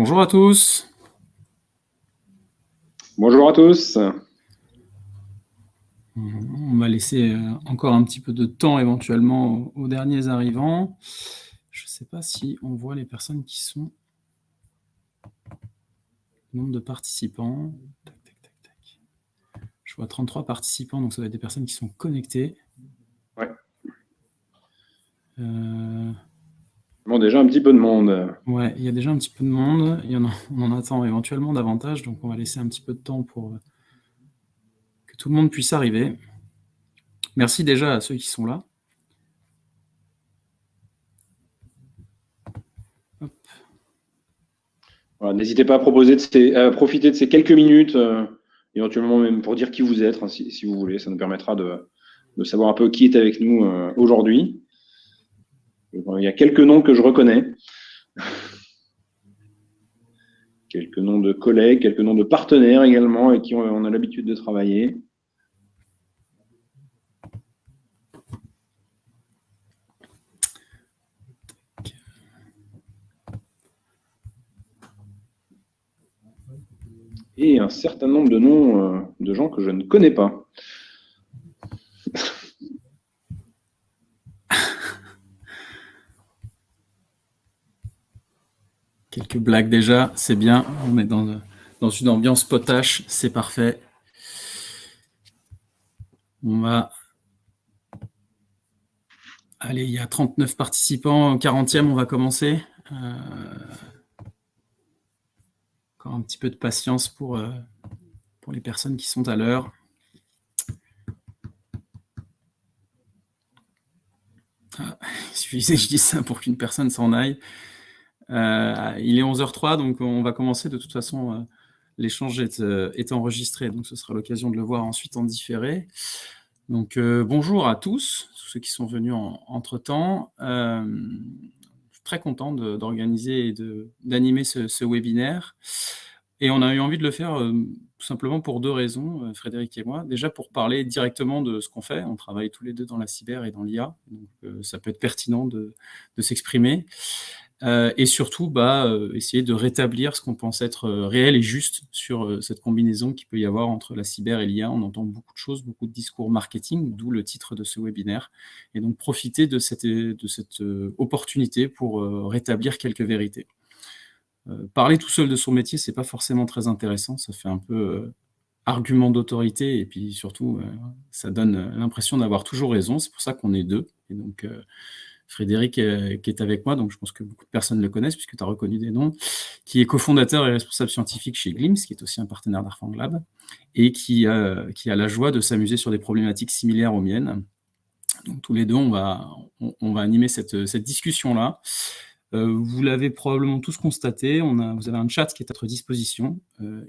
Bonjour à tous. Bonjour à tous. On va laisser encore un petit peu de temps éventuellement aux derniers arrivants. Je ne sais pas si on voit les personnes qui sont... Le nombre de participants. Tac, tac, tac, tac. Je vois 33 participants, donc ça va être des personnes qui sont connectées. Ouais. Euh... Bon, déjà un petit peu de monde. Ouais, il y a déjà un petit peu de monde. On en attend éventuellement davantage, donc on va laisser un petit peu de temps pour que tout le monde puisse arriver. Merci déjà à ceux qui sont là. Hop. Voilà, n'hésitez pas à profiter de ces quelques minutes, éventuellement même pour dire qui vous êtes, hein, si vous voulez. Ça nous permettra de savoir un peu qui est avec nous aujourd'hui. Il y a quelques noms que je reconnais. Quelques noms de collègues, quelques noms de partenaires également avec qui on a l'habitude de travailler. Et un certain nombre de noms de gens que je ne connais pas. Quelques blagues déjà, c'est bien. On est dans une ambiance potache, c'est parfait. On va... Allez, il y a 39 participants. Au 40e, on va commencer. Encore un petit peu de patience pour les personnes qui sont à l'heure. Ah, il suffisait que je dise ça pour qu'une personne s'en aille. Il est 11h03, donc on va commencer. De toute façon, l'échange est enregistré, donc ce sera l'occasion de le voir ensuite en différé. Donc bonjour à tous ceux qui sont venus entre-temps. Je suis très content d'organiser et d'animer ce webinaire. Et on a eu envie de le faire tout simplement pour deux raisons, Frédéric et moi. Déjà pour parler directement de ce qu'on fait. On travaille tous les deux dans la cyber et dans l'IA, donc ça peut être pertinent de s'exprimer. Et surtout, essayer de rétablir ce qu'on pense être réel et juste sur cette combinaison qu'il peut y avoir entre la cyber et l'IA. On entend beaucoup de choses, beaucoup de discours marketing, d'où le titre de ce webinaire. Et donc, profiter de cette opportunité pour rétablir quelques vérités. Parler tout seul de son métier, c'est pas forcément très intéressant. Ça fait un peu argument d'autorité et puis surtout, ça donne l'impression d'avoir toujours raison. C'est pour ça qu'on est deux. Et donc, Frédéric qui est avec moi, donc je pense que beaucoup de personnes le connaissent puisque tu as reconnu des noms, qui est cofondateur et responsable scientifique chez Glims, qui est aussi un partenaire d'Arfang Lab, et qui a la joie de s'amuser sur des problématiques similaires aux miennes. Donc tous les deux, on va animer cette discussion-là. Vous l'avez probablement tous constaté, vous avez un chat qui est à votre disposition,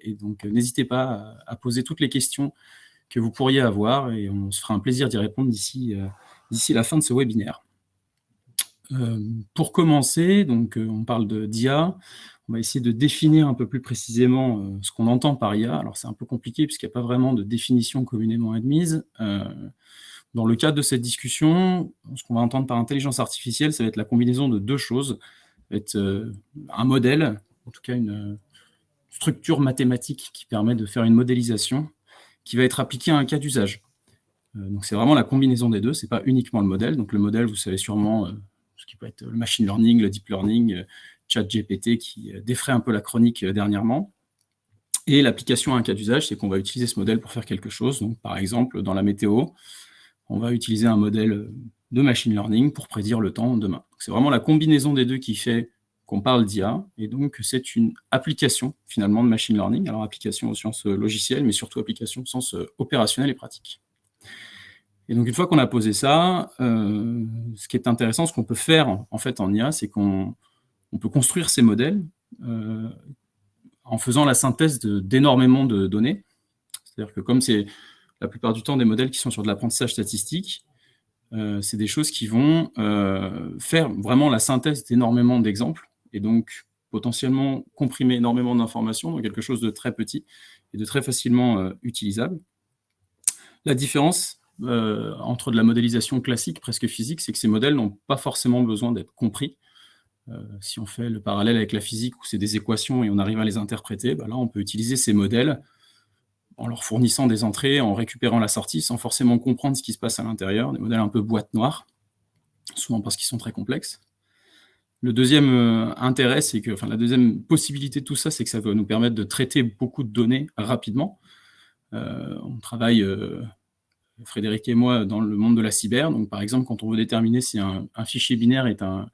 et donc n'hésitez pas à poser toutes les questions que vous pourriez avoir, et on se fera un plaisir d'y répondre d'ici la fin de ce webinaire. Pour commencer, donc, on parle d'IA. On va essayer de définir un peu plus précisément ce qu'on entend par IA. Alors, c'est un peu compliqué puisqu'il n'y a pas vraiment de définition communément admise. Dans le cadre de cette discussion, ce qu'on va entendre par intelligence artificielle, ça va être la combinaison de deux choses. Ça va être un modèle, en tout cas une structure mathématique qui permet de faire une modélisation, qui va être appliquée à un cas d'usage. Donc, c'est vraiment la combinaison des deux, c'est pas uniquement le modèle. Donc, le modèle, vous savez sûrement ce qui peut être le machine learning, le deep learning, ChatGPT qui défraie un peu la chronique dernièrement. Et l'application à un cas d'usage, c'est qu'on va utiliser ce modèle pour faire quelque chose. Donc, par exemple, dans la météo, on va utiliser un modèle de machine learning pour prédire le temps demain. C'est vraiment la combinaison des deux qui fait qu'on parle d'IA, et donc c'est une application finalement de machine learning, alors application au sens logiciel, mais surtout application au sens opérationnel et pratique. Et donc, une fois qu'on a posé ça, ce qui est intéressant, ce qu'on peut faire en fait en IA, c'est qu'on peut construire ces modèles en faisant la synthèse d'énormément de données. C'est-à-dire que comme c'est la plupart du temps des modèles qui sont sur de l'apprentissage statistique, c'est des choses qui vont faire vraiment la synthèse d'énormément d'exemples, et donc potentiellement comprimer énormément d'informations dans quelque chose de très petit et de très facilement utilisable. La différence entre de la modélisation classique, presque physique, c'est que ces modèles n'ont pas forcément besoin d'être compris. Si on fait le parallèle avec la physique où c'est des équations et on arrive à les interpréter, là, on peut utiliser ces modèles en leur fournissant des entrées, en récupérant la sortie, sans forcément comprendre ce qui se passe à l'intérieur, des modèles un peu boîte noire, souvent parce qu'ils sont très complexes. Le deuxième intérêt, c'est que, la deuxième possibilité de tout ça, c'est que ça va nous permettre de traiter beaucoup de données rapidement. On travaille, Frédéric et moi, dans le monde de la cyber. Donc, par exemple, quand on veut déterminer si un fichier binaire est un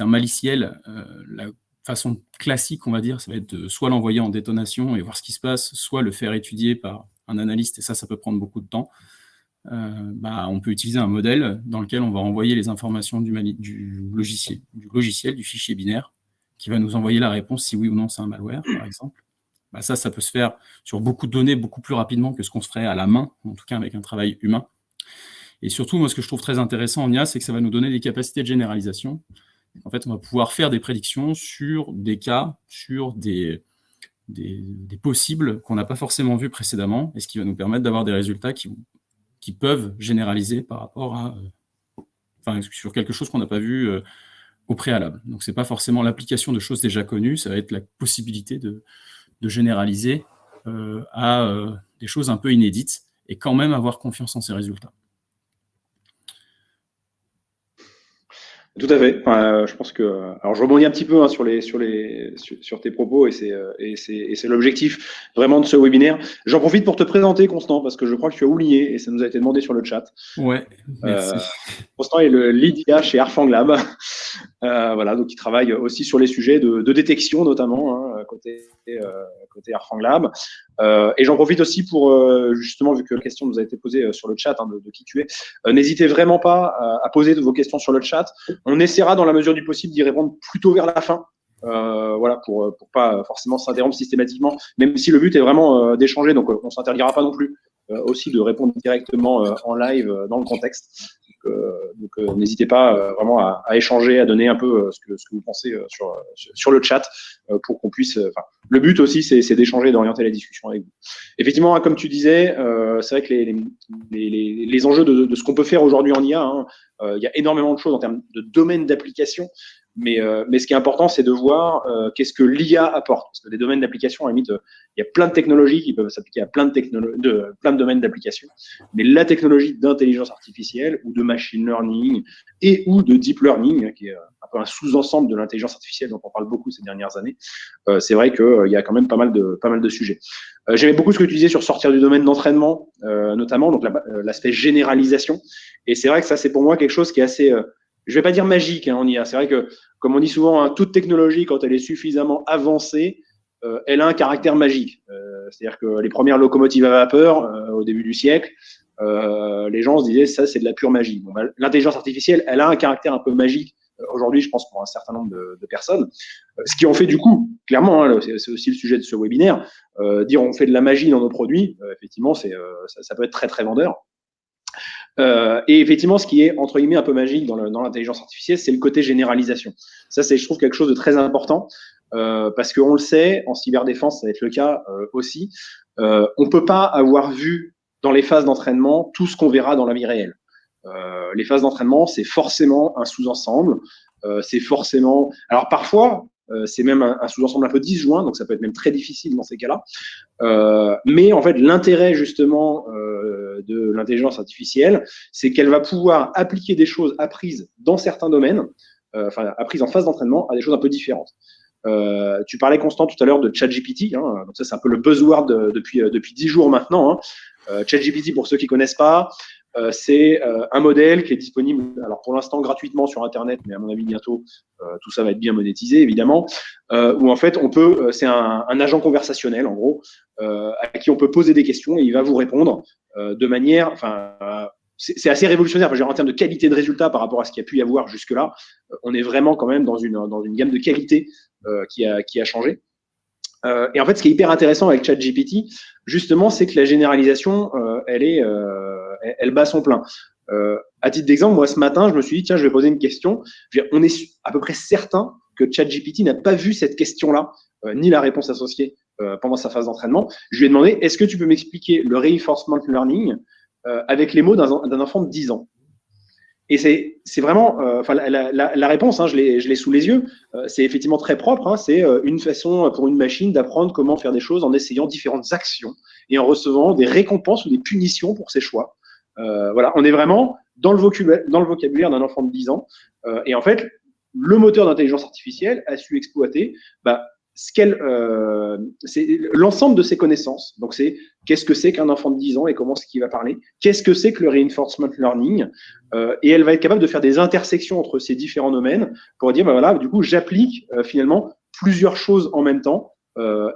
maliciel, la façon classique, on va dire, ça va être de soit l'envoyer en détonation et voir ce qui se passe, soit le faire étudier par un analyste, et ça peut prendre beaucoup de temps. On peut utiliser un modèle dans lequel on va envoyer les informations du logiciel, du fichier binaire, qui va nous envoyer la réponse si oui ou non c'est un malware, par exemple. Ça peut se faire sur beaucoup de données, beaucoup plus rapidement que ce qu'on se ferait à la main, en tout cas avec un travail humain. Et surtout, moi, ce que je trouve très intéressant en IA, c'est que ça va nous donner des capacités de généralisation. En fait, on va pouvoir faire des prédictions sur des cas, sur des possibles qu'on n'a pas forcément vus précédemment, et ce qui va nous permettre d'avoir des résultats qui peuvent généraliser par rapport à, sur quelque chose qu'on n'a pas vu au préalable. Donc, ce n'est pas forcément l'application de choses déjà connues, ça va être la possibilité de généraliser à des choses un peu inédites et quand même avoir confiance en ces résultats. Tout à fait. Je pense que, alors je rebondis un petit peu sur tes propos et c'est l'objectif vraiment de ce webinaire. J'en profite pour te présenter, Constant, parce que je crois que tu as oublié et ça nous a été demandé sur le chat. Ouais, merci. Constant est le lead IA chez Arfanglab. Donc il travaille aussi sur les sujets de détection notamment côté Arfanglab. Et j'en profite aussi pour justement, vu que la question nous a été posée sur le chat de qui tu es, n'hésitez vraiment pas à poser vos questions sur le chat. On essaiera dans la mesure du possible d'y répondre plutôt vers la fin. Pour pas forcément s'interrompre systématiquement, même si le but est vraiment d'échanger, donc on s'interdira pas non plus aussi de répondre directement en live dans le contexte. Donc n'hésitez pas vraiment à échanger, à donner un peu ce que vous pensez sur le chat pour qu'on puisse. Le but aussi, c'est d'échanger, d'orienter la discussion avec vous. Effectivement, comme tu disais, c'est vrai que les enjeux de ce qu'on peut faire aujourd'hui en IA, il y a énormément de choses en termes de domaine d'application. Mais ce qui est important, c'est de voir qu'est-ce que l'IA apporte. Parce que des domaines d'application, à la limite, il y a plein de technologies qui peuvent s'appliquer à plein de domaines d'application. Mais la technologie d'intelligence artificielle ou de machine learning et ou de deep learning, qui est un peu un sous-ensemble de l'intelligence artificielle dont on parle beaucoup ces dernières années, c'est vrai qu'il y a quand même pas mal de sujets. J'aimais beaucoup ce que tu disais sur sortir du domaine d'entraînement, notamment donc l'aspect généralisation. Et c'est vrai que ça, c'est pour moi quelque chose qui est assez... je vais pas dire magique en IA. C'est vrai que, comme on dit souvent, toute technologie, quand elle est suffisamment avancée, elle a un caractère magique. C'est-à-dire que les premières locomotives à vapeur, au début du siècle, les gens se disaient ça, c'est de la pure magie. L'intelligence artificielle, elle a un caractère un peu magique aujourd'hui, je pense, pour un certain nombre de personnes. Ce qui en fait du coup, clairement, c'est aussi le sujet de ce webinaire, dire on fait de la magie dans nos produits, effectivement, ça peut être très, très vendeur. Et effectivement, ce qui est entre guillemets un peu magique dans l'intelligence artificielle, c'est le côté généralisation. Ça, c'est, je trouve, quelque chose de très important parce qu'on le sait, en cyberdéfense, ça va être le cas aussi. On peut pas avoir vu dans les phases d'entraînement tout ce qu'on verra dans la vie réelle. Les phases d'entraînement, c'est forcément un sous-ensemble. C'est forcément. Alors parfois, c'est même un sous-ensemble un peu disjoint, donc ça peut être même très difficile dans ces cas-là. Mais en fait, l'intérêt justement de l'intelligence artificielle, c'est qu'elle va pouvoir appliquer des choses apprises dans certains domaines, apprises en phase d'entraînement, à des choses un peu différentes. Tu parlais, Constant, tout à l'heure de ChatGPT, donc ça c'est un peu le buzzword depuis 10 jours maintenant. ChatGPT, pour ceux qui ne connaissent pas, c'est un modèle qui est disponible, alors pour l'instant gratuitement sur Internet, mais à mon avis bientôt tout ça va être bien monétisé évidemment, où en fait c'est un agent conversationnel en gros, à qui on peut poser des questions et il va vous répondre de manière, c'est assez révolutionnaire en termes de qualité de résultat par rapport à ce qu'il y a pu y avoir jusque-là. On est vraiment quand même dans une gamme de qualité qui a changé. Et en fait, ce qui est hyper intéressant avec ChatGPT, justement, c'est que la généralisation, elle bat son plein. À titre d'exemple, moi, ce matin, je me suis dit, tiens, je vais poser une question. On est à peu près certain que ChatGPT n'a pas vu cette question-là, ni la réponse associée pendant sa phase d'entraînement. Je lui ai demandé, est-ce que tu peux m'expliquer le reinforcement learning avec les mots d'un enfant de 10 ans? Et c'est vraiment, la réponse, hein, je l'ai sous les yeux, c'est effectivement très propre. Hein, c'est une façon pour une machine d'apprendre comment faire des choses en essayant différentes actions et en recevant des récompenses ou des punitions pour ses choix. Voilà, on est vraiment dans le vocabulaire d'un enfant de 10 ans. Et en fait, le moteur d'intelligence artificielle a su exploiter c'est l'ensemble de ses connaissances. Donc, c'est qu'est-ce que c'est qu'un enfant de 10 ans et comment est-ce qu'il va parler, qu'est-ce que c'est que le reinforcement learning, et elle va être capable de faire des intersections entre ces différents domaines pour dire, voilà, du coup, j'applique finalement plusieurs choses en même temps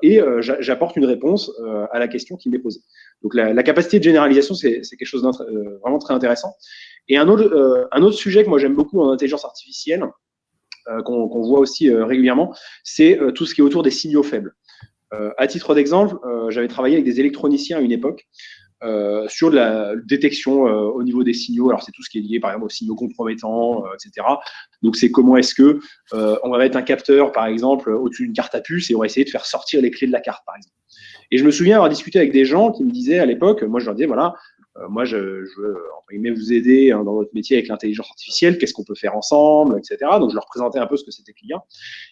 et j'apporte une réponse à la question qui m'est posée. Donc, la capacité de généralisation, c'est quelque chose vraiment très intéressant. Et un autre sujet que moi j'aime beaucoup en intelligence artificielle, qu'on voit aussi régulièrement, c'est tout ce qui est autour des signaux faibles. À titre d'exemple, j'avais travaillé avec des électroniciens à une époque sur de la détection au niveau des signaux. Alors, c'est tout ce qui est lié, par exemple, aux signaux compromettants, etc. Donc, c'est comment est-ce que on va mettre un capteur, par exemple, au-dessus d'une carte à puce et on va essayer de faire sortir les clés de la carte, par exemple. Et je me souviens avoir discuté avec des gens qui me disaient à l'époque, moi, je leur disais, voilà, moi, je veux vous aider hein, dans votre métier avec l'intelligence artificielle, qu'est-ce qu'on peut faire ensemble, etc. Donc, je leur présentais un peu ce que c'était que l'IA.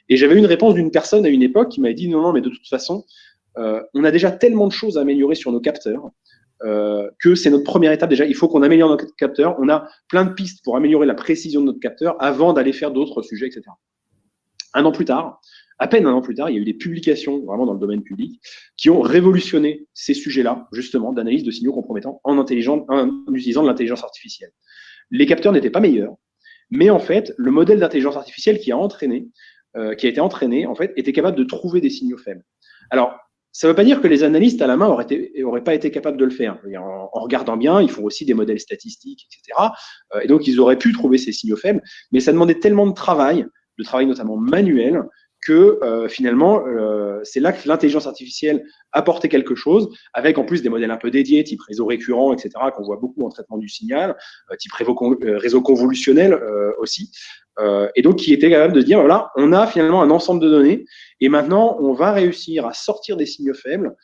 Et j'avais une réponse d'une personne à une époque qui m'avait dit, non, mais de toute façon, on a déjà tellement de choses à améliorer sur nos capteurs que c'est notre première étape déjà. Il faut qu'on améliore notre capteur. On a plein de pistes pour améliorer la précision de notre capteur avant d'aller faire d'autres sujets, etc. À peine un an plus tard, il y a eu des publications vraiment dans le domaine public qui ont révolutionné ces sujets-là, justement, d'analyse de signaux compromettants en utilisant de l'intelligence artificielle. Les capteurs n'étaient pas meilleurs, mais en fait, le modèle d'intelligence artificielle qui a été entraîné, en fait, était capable de trouver des signaux faibles. Alors, ça ne veut pas dire que les analystes à la main auraient pas été capables de le faire. En regardant bien, ils font aussi des modèles statistiques, etc. Et donc, ils auraient pu trouver ces signaux faibles, mais ça demandait tellement de travail notamment manuel, que finalement, c'est là que l'intelligence artificielle apportait quelque chose, avec en plus des modèles un peu dédiés, type réseau récurrent, etc., qu'on voit beaucoup en traitement du signal, type réseau convolutionnel aussi, et donc qui était capable de dire, voilà, on a finalement un ensemble de données, et maintenant, on va réussir à sortir des signaux faibles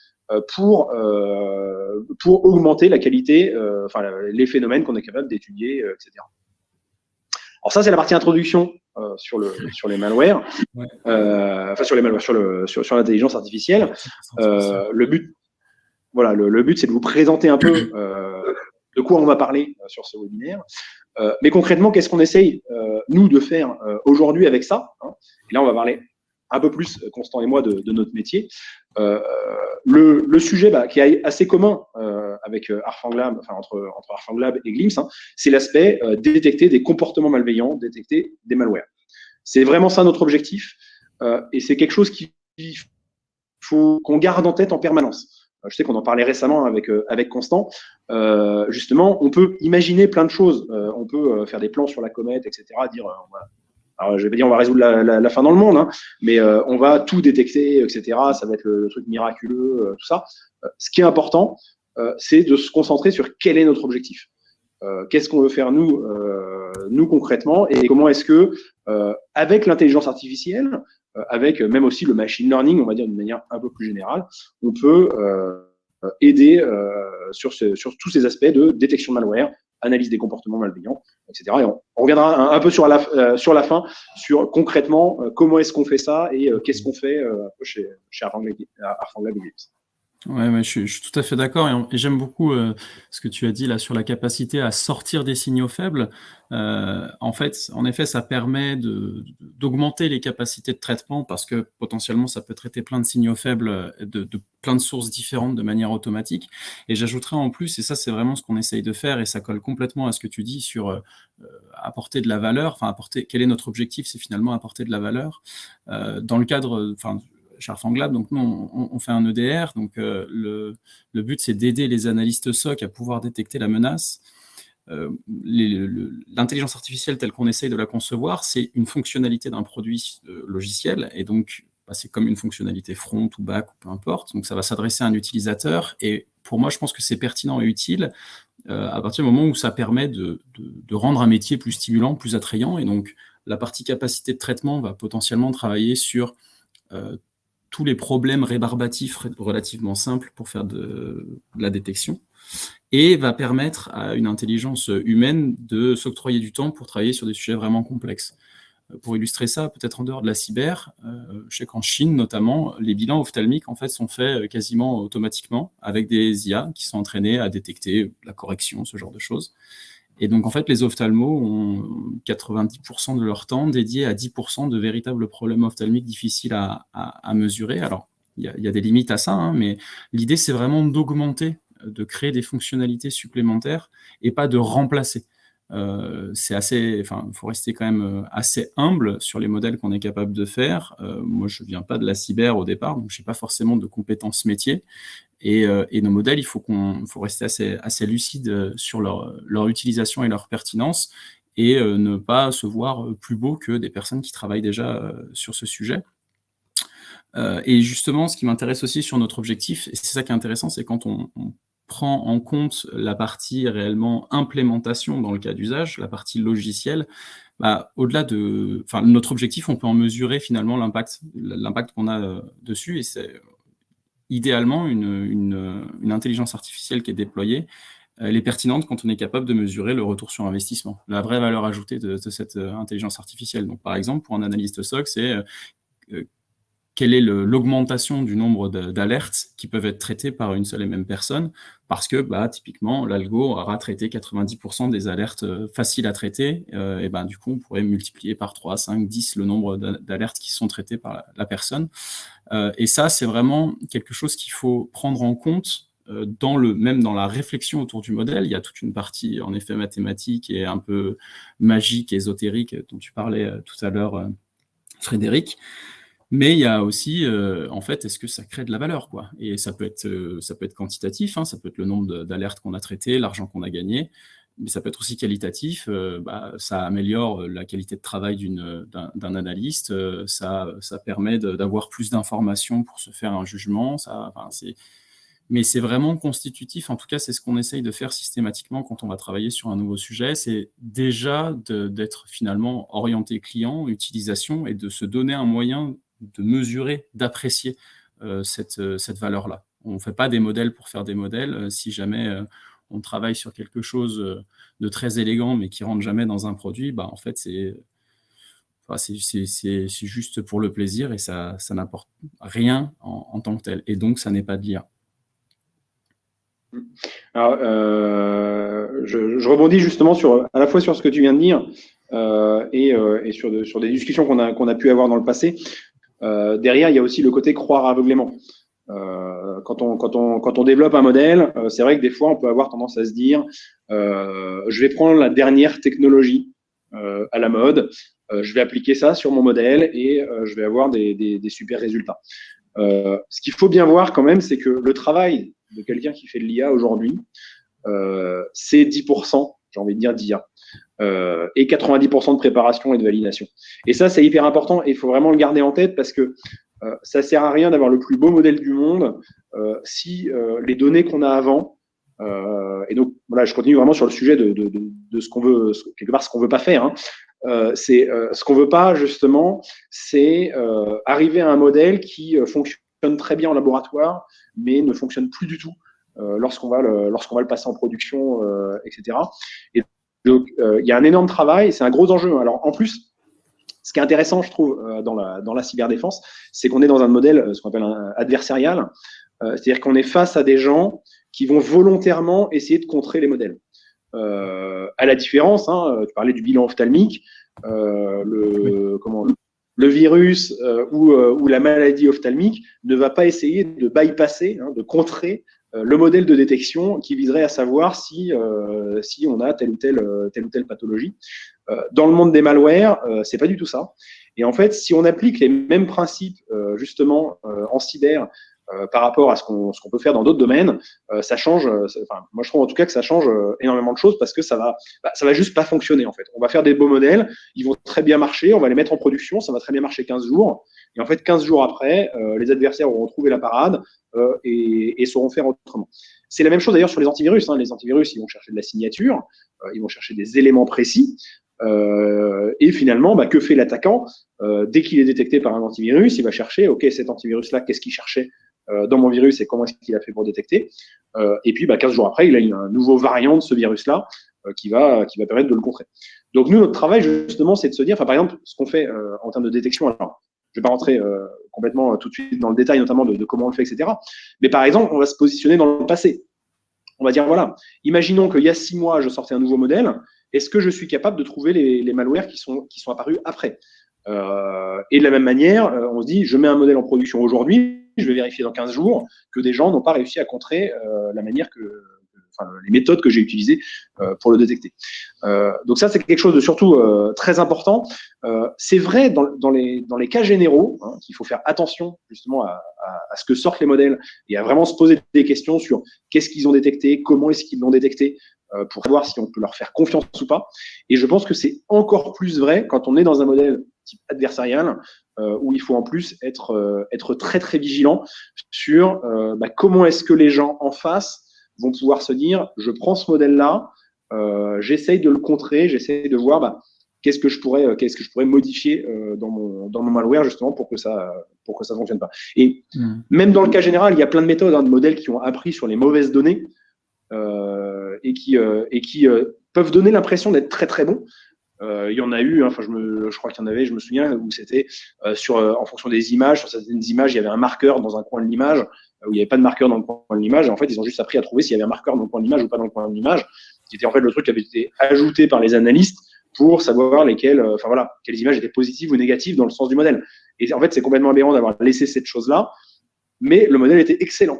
pour augmenter la qualité, les phénomènes qu'on est capable d'étudier, etc. Alors ça, c'est la partie introduction sur les malwares, sur l'intelligence artificielle. Le but, c'est de vous présenter un peu de quoi on va parler sur ce webinaire. Mais concrètement, qu'est-ce qu'on essaye, nous, de faire aujourd'hui avec ça, hein. Et là, on va parler un peu plus, Constant et moi, de notre métier. Le sujet qui est assez commun avec Arfanglab, entre Arfanglab et Glimpse, hein, c'est l'aspect détecter des comportements malveillants, détecter des malwares. C'est vraiment ça notre objectif, et c'est quelque chose qu'il faut qu'on garde en tête en permanence. Je sais qu'on en parlait récemment avec Constant. Justement, on peut imaginer plein de choses. On peut faire des plans sur la comète, etc. Dire, alors, je vais pas dire on va résoudre la fin dans le monde, hein, mais on va tout détecter, etc. Ça va être le truc miraculeux, tout ça. Ce qui est important, c'est de se concentrer sur quel est notre objectif. Qu'est-ce qu'on veut faire nous concrètement, et comment est-ce que, avec l'intelligence artificielle, avec même aussi le machine learning, on va dire d'une manière un peu plus générale, on peut aider sur tous ces aspects de détection de malware, analyse des comportements malveillants, etc. Et on reviendra un peu sur la fin, sur concrètement comment est-ce qu'on fait ça et qu'est-ce qu'on fait chez Arfanglab et Glimpse. Ouais, je suis tout à fait d'accord, et j'aime beaucoup ce que tu as dit là sur la capacité à sortir des signaux faibles. En effet, ça permet d'augmenter les capacités de traitement, parce que potentiellement ça peut traiter plein de signaux faibles de plein de sources différentes de manière automatique. Et j'ajouterais en plus, et ça c'est vraiment ce qu'on essaye de faire, et ça colle complètement à ce que tu dis sur apporter de la valeur, quel est notre objectif, c'est finalement apporter de la valeur. Dans le cadre, chez Arfanglab, donc nous on fait un EDR, donc le but c'est d'aider les analystes SOC à pouvoir détecter la menace. L'intelligence artificielle telle qu'on essaye de la concevoir, c'est une fonctionnalité d'un produit logiciel, et donc c'est comme une fonctionnalité front ou back ou peu importe, donc ça va s'adresser à un utilisateur, et pour moi je pense que c'est pertinent et utile à partir du moment où ça permet de rendre un métier plus stimulant, plus attrayant, et donc la partie capacité de traitement va potentiellement travailler sur tous les problèmes rébarbatifs relativement simples pour faire de la détection. et va permettre à une intelligence humaine de s'octroyer du temps pour travailler sur des sujets vraiment complexes. Pour illustrer ça, peut-être en dehors de la cyber, je sais qu'en Chine notamment, les bilans ophtalmiques en fait sont faits quasiment automatiquement avec des IA qui sont entraînés à détecter la correction, ce genre de choses. Et donc en fait, les ophtalmos ont 90% de leur temps dédié à 10% de véritables problèmes ophtalmiques difficiles à mesurer. Alors, il y a des limites à ça, hein, mais l'idée c'est vraiment d'augmenter, de créer des fonctionnalités supplémentaires et pas de remplacer. C'est assez, enfin, il faut rester quand même assez humble sur les modèles qu'on est capable de faire. Moi, je viens pas de la cyber au départ, donc j'ai pas forcément de compétences métiers. Et nos modèles, il faut rester assez lucide sur leur utilisation et leur pertinence, et ne pas se voir plus beau que des personnes qui travaillent déjà sur ce sujet. Et justement, ce qui m'intéresse aussi sur notre objectif, et c'est ça qui est intéressant, c'est quand on prend en compte la partie réellement implémentation dans le cas d'usage, la partie logicielle, bah, au-delà de, enfin, notre objectif, on peut en mesurer finalement l'impact qu'on a dessus, et c'est idéalement une intelligence artificielle qui est déployée, elle est pertinente quand on est capable de mesurer le retour sur investissement, la vraie valeur ajoutée de cette intelligence artificielle. Donc, par exemple, pour un analyste SOC, c'est quelle est l'augmentation du nombre d'alertes qui peuvent être traitées par une seule et même personne, parce que bah, typiquement, l'algo aura traité 90% des alertes faciles à traiter, et ben, du coup, on pourrait multiplier par 3, 5, 10 le nombre d'alertes qui sont traitées par la personne. Et ça, c'est vraiment quelque chose qu'il faut prendre en compte même dans la réflexion autour du modèle. Il y a toute une partie, en effet, mathématique et un peu magique, ésotérique, dont tu parlais tout à l'heure, Frédéric. Mais il y a aussi, en fait, est-ce que ça crée de la valeur, quoi? Et ça peut être quantitatif, hein, ça peut être le nombre d'alertes qu'on a traitées, l'argent qu'on a gagné, mais ça peut être aussi qualitatif. Bah, ça améliore la qualité de travail d'un analyste, ça permet d'avoir plus d'informations pour se faire un jugement. Enfin, mais c'est vraiment constitutif. En tout cas, c'est ce qu'on essaye de faire systématiquement quand on va travailler sur un nouveau sujet. C'est déjà d'être finalement orienté client, utilisation, et de se donner un moyen de mesurer, d'apprécier cette valeur-là. On ne fait pas des modèles pour faire des modèles. Si jamais on travaille sur quelque chose de très élégant, mais qui ne rentre jamais dans un produit, bah, en fait, c'est juste pour le plaisir, et ça n'apporte rien en tant que tel. Et donc, ça n'est pas de l'IA. Alors, je rebondis justement à la fois sur ce que tu viens de dire et sur des discussions qu'on a pu avoir dans le passé. Derrière, il y a aussi le côté croire aveuglément. Quand on développe un modèle, c'est vrai que des fois, on peut avoir tendance à se dire je vais prendre la dernière technologie à la mode, je vais appliquer ça sur mon modèle et je vais avoir des super résultats. Ce qu'il faut bien voir quand même, c'est que le travail de quelqu'un qui fait de l'IA aujourd'hui, c'est 10%, j'ai envie de dire, d'IA. Et 90% de préparation et de validation. Et ça, c'est hyper important et il faut vraiment le garder en tête parce que ça ne sert à rien d'avoir le plus beau modèle du monde si les données qu'on a avant, et donc voilà, je continue vraiment sur le sujet de ce qu'on veut, quelque part ce qu'on veut pas faire, hein. Ce qu'on veut pas justement, c'est arriver à un modèle qui fonctionne très bien en laboratoire, mais ne fonctionne plus du tout lorsqu'on va le passer en production, etc. Et donc il y a un énorme travail, c'est un gros enjeu. Alors en plus, ce qui est intéressant, je trouve, dans la cyberdéfense, c'est qu'on est dans un modèle, ce qu'on appelle un adversarial, c'est-à-dire qu'on est face à des gens qui vont volontairement essayer de contrer les modèles. À la différence, hein, tu parlais du bilan ophtalmique, le virus ou la maladie ophtalmique ne va pas essayer de bypasser, hein, de contrer le modèle de détection qui viserait à savoir si on a telle ou telle pathologie. Dans le monde des malwares, c'est pas du tout ça. Et en fait, si on applique les mêmes principes justement en cyber par rapport à ce qu'on peut faire dans d'autres domaines, ça change. Moi, je trouve en tout cas que ça change énormément de choses parce que ça va juste pas fonctionner en fait. On va faire des beaux modèles, ils vont très bien marcher, on va les mettre en production, ça va très bien marcher 15 jours. Et en fait, 15 jours après, les adversaires auront trouvé la parade et sauront faire autrement. C'est la même chose d'ailleurs sur les antivirus. Les antivirus, ils vont chercher de la signature, ils vont chercher des éléments précis. Et finalement, que fait l'attaquant dès qu'il est détecté par un antivirus, il va chercher, ok, cet antivirus-là, qu'est-ce qu'il cherchait dans mon virus et comment est-ce qu'il a fait pour détecter. Et puis, 15 jours après, il a un nouveau variant de ce virus-là qui va permettre de le contrer. Donc, nous, notre travail, justement, c'est de se dire, par exemple, ce qu'on fait en termes de détection, alors, je ne vais pas rentrer complètement tout de suite dans le détail, notamment de comment on le fait, etc. Mais par exemple, on va se positionner dans le passé. On va dire, voilà, imaginons qu'il y a 6 mois, je sortais un nouveau modèle. Est-ce que je suis capable de trouver les malwares qui sont apparus après et de la même manière, on se dit, je mets un modèle en production aujourd'hui, je vais vérifier dans 15 jours que des gens n'ont pas réussi à contrer la manière les méthodes que j'ai utilisées pour le détecter. Donc ça, c'est quelque chose de surtout très important. C'est vrai dans les cas généraux qu'il faut faire attention justement à ce que sortent les modèles et à vraiment se poser des questions sur qu'est-ce qu'ils ont détecté, comment est-ce qu'ils l'ont détecté, pour savoir si on peut leur faire confiance ou pas. Et je pense que c'est encore plus vrai quand on est dans un modèle type adversarial, où il faut en plus être très très vigilant sur comment est-ce que les gens en face vont pouvoir se dire, je prends ce modèle-là, j'essaye de le contrer, j'essaye de voir qu'est-ce que je pourrais modifier dans mon malware justement pour que ça fonctionne pas. Et même dans le cas général, il y a plein de méthodes, de modèles qui ont appris sur les mauvaises données et qui peuvent donner l'impression d'être très très bons. Il y en a eu, je crois qu'il y en avait, je me souviens, où c'était en fonction des images, sur certaines images, il y avait un marqueur dans un coin de l'image, où il n'y avait pas de marqueur dans le coin de l'image, et en fait, ils ont juste appris à trouver s'il y avait un marqueur dans le coin de l'image ou pas dans le coin de l'image, qui était en fait le truc qui avait été ajouté par les analystes pour savoir quelles images étaient positives ou négatives dans le sens du modèle. Et en fait, c'est complètement aberrant d'avoir laissé cette chose-là, mais le modèle était excellent.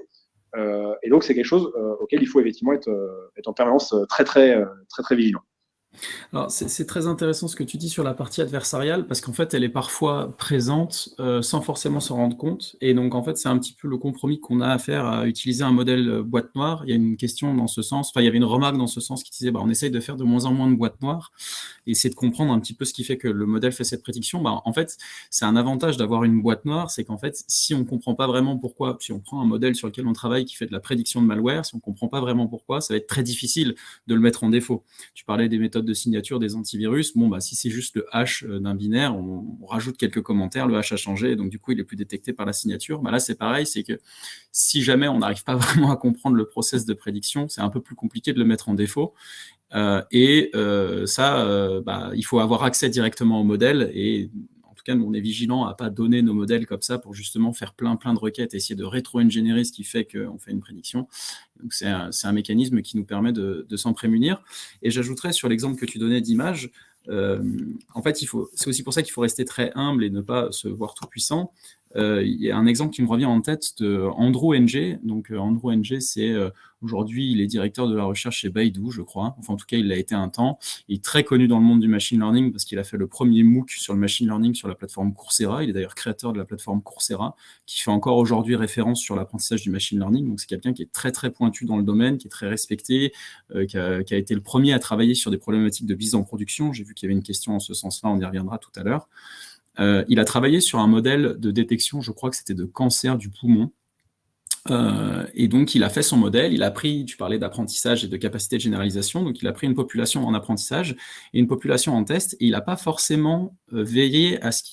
Et donc, c'est quelque chose auquel il faut effectivement être en permanence très, très, très, très vigilant. Alors, c'est très intéressant ce que tu dis sur la partie adversariale, parce qu'en fait, elle est parfois présente sans forcément s'en rendre compte. Et donc, en fait, c'est un petit peu le compromis qu'on a à faire à utiliser un modèle boîte noire. Il y a une question dans ce sens, il y avait une remarque dans ce sens qui disait on essaye de faire de moins en moins de boîtes noires et essayer de comprendre un petit peu ce qui fait que le modèle fait cette prédiction. En fait, c'est un avantage d'avoir une boîte noire, c'est qu'en fait, si on ne comprend pas vraiment pourquoi, si on prend un modèle sur lequel on travaille qui fait de la prédiction de malware, si on ne comprend pas vraiment pourquoi, ça va être très difficile de le mettre en défaut. Tu parlais des méthodes de signature des antivirus. Si c'est juste le hash d'un binaire, on rajoute quelques commentaires, le hash a changé, donc du coup, il est plus détecté par la signature. Là, c'est pareil, c'est que si jamais on n'arrive pas vraiment à comprendre le process de prédiction, c'est un peu plus compliqué de le mettre en défaut. Il faut avoir accès directement au modèle et en tout cas, nous, on est vigilant à ne pas donner nos modèles comme ça pour justement faire plein de requêtes et essayer de rétro-ingénierer ce qui fait qu'on fait une prédiction. Donc, c'est un mécanisme qui nous permet de s'en prémunir. Et j'ajouterais sur l'exemple que tu donnais d'image, en fait, c'est aussi pour ça qu'il faut rester très humble et ne pas se voir tout puissant. Il y a un exemple qui me revient en tête de Andrew Ng. Donc, Andrew Ng, c'est aujourd'hui, il est directeur de la recherche chez Baidu, je crois. Enfin, en tout cas, il l'a été un temps. Il est très connu dans le monde du machine learning parce qu'il a fait le premier MOOC sur le machine learning sur la plateforme Coursera. Il est d'ailleurs créateur de la plateforme Coursera, qui fait encore aujourd'hui référence sur l'apprentissage du machine learning. Donc, c'est quelqu'un qui est très, très pointu dans le domaine, qui est très respecté, qui a été le premier à travailler sur des problématiques de mise en production. J'ai vu qu'il y avait une question en ce sens-là, on y reviendra tout à l'heure. Il a travaillé sur un modèle de détection, je crois que c'était de cancer du poumon. Et donc, il a fait son modèle, il a pris, tu parlais d'apprentissage et de capacité de généralisation, donc il a pris une population en apprentissage et une population en test, et il n'a pas forcément veillé à ce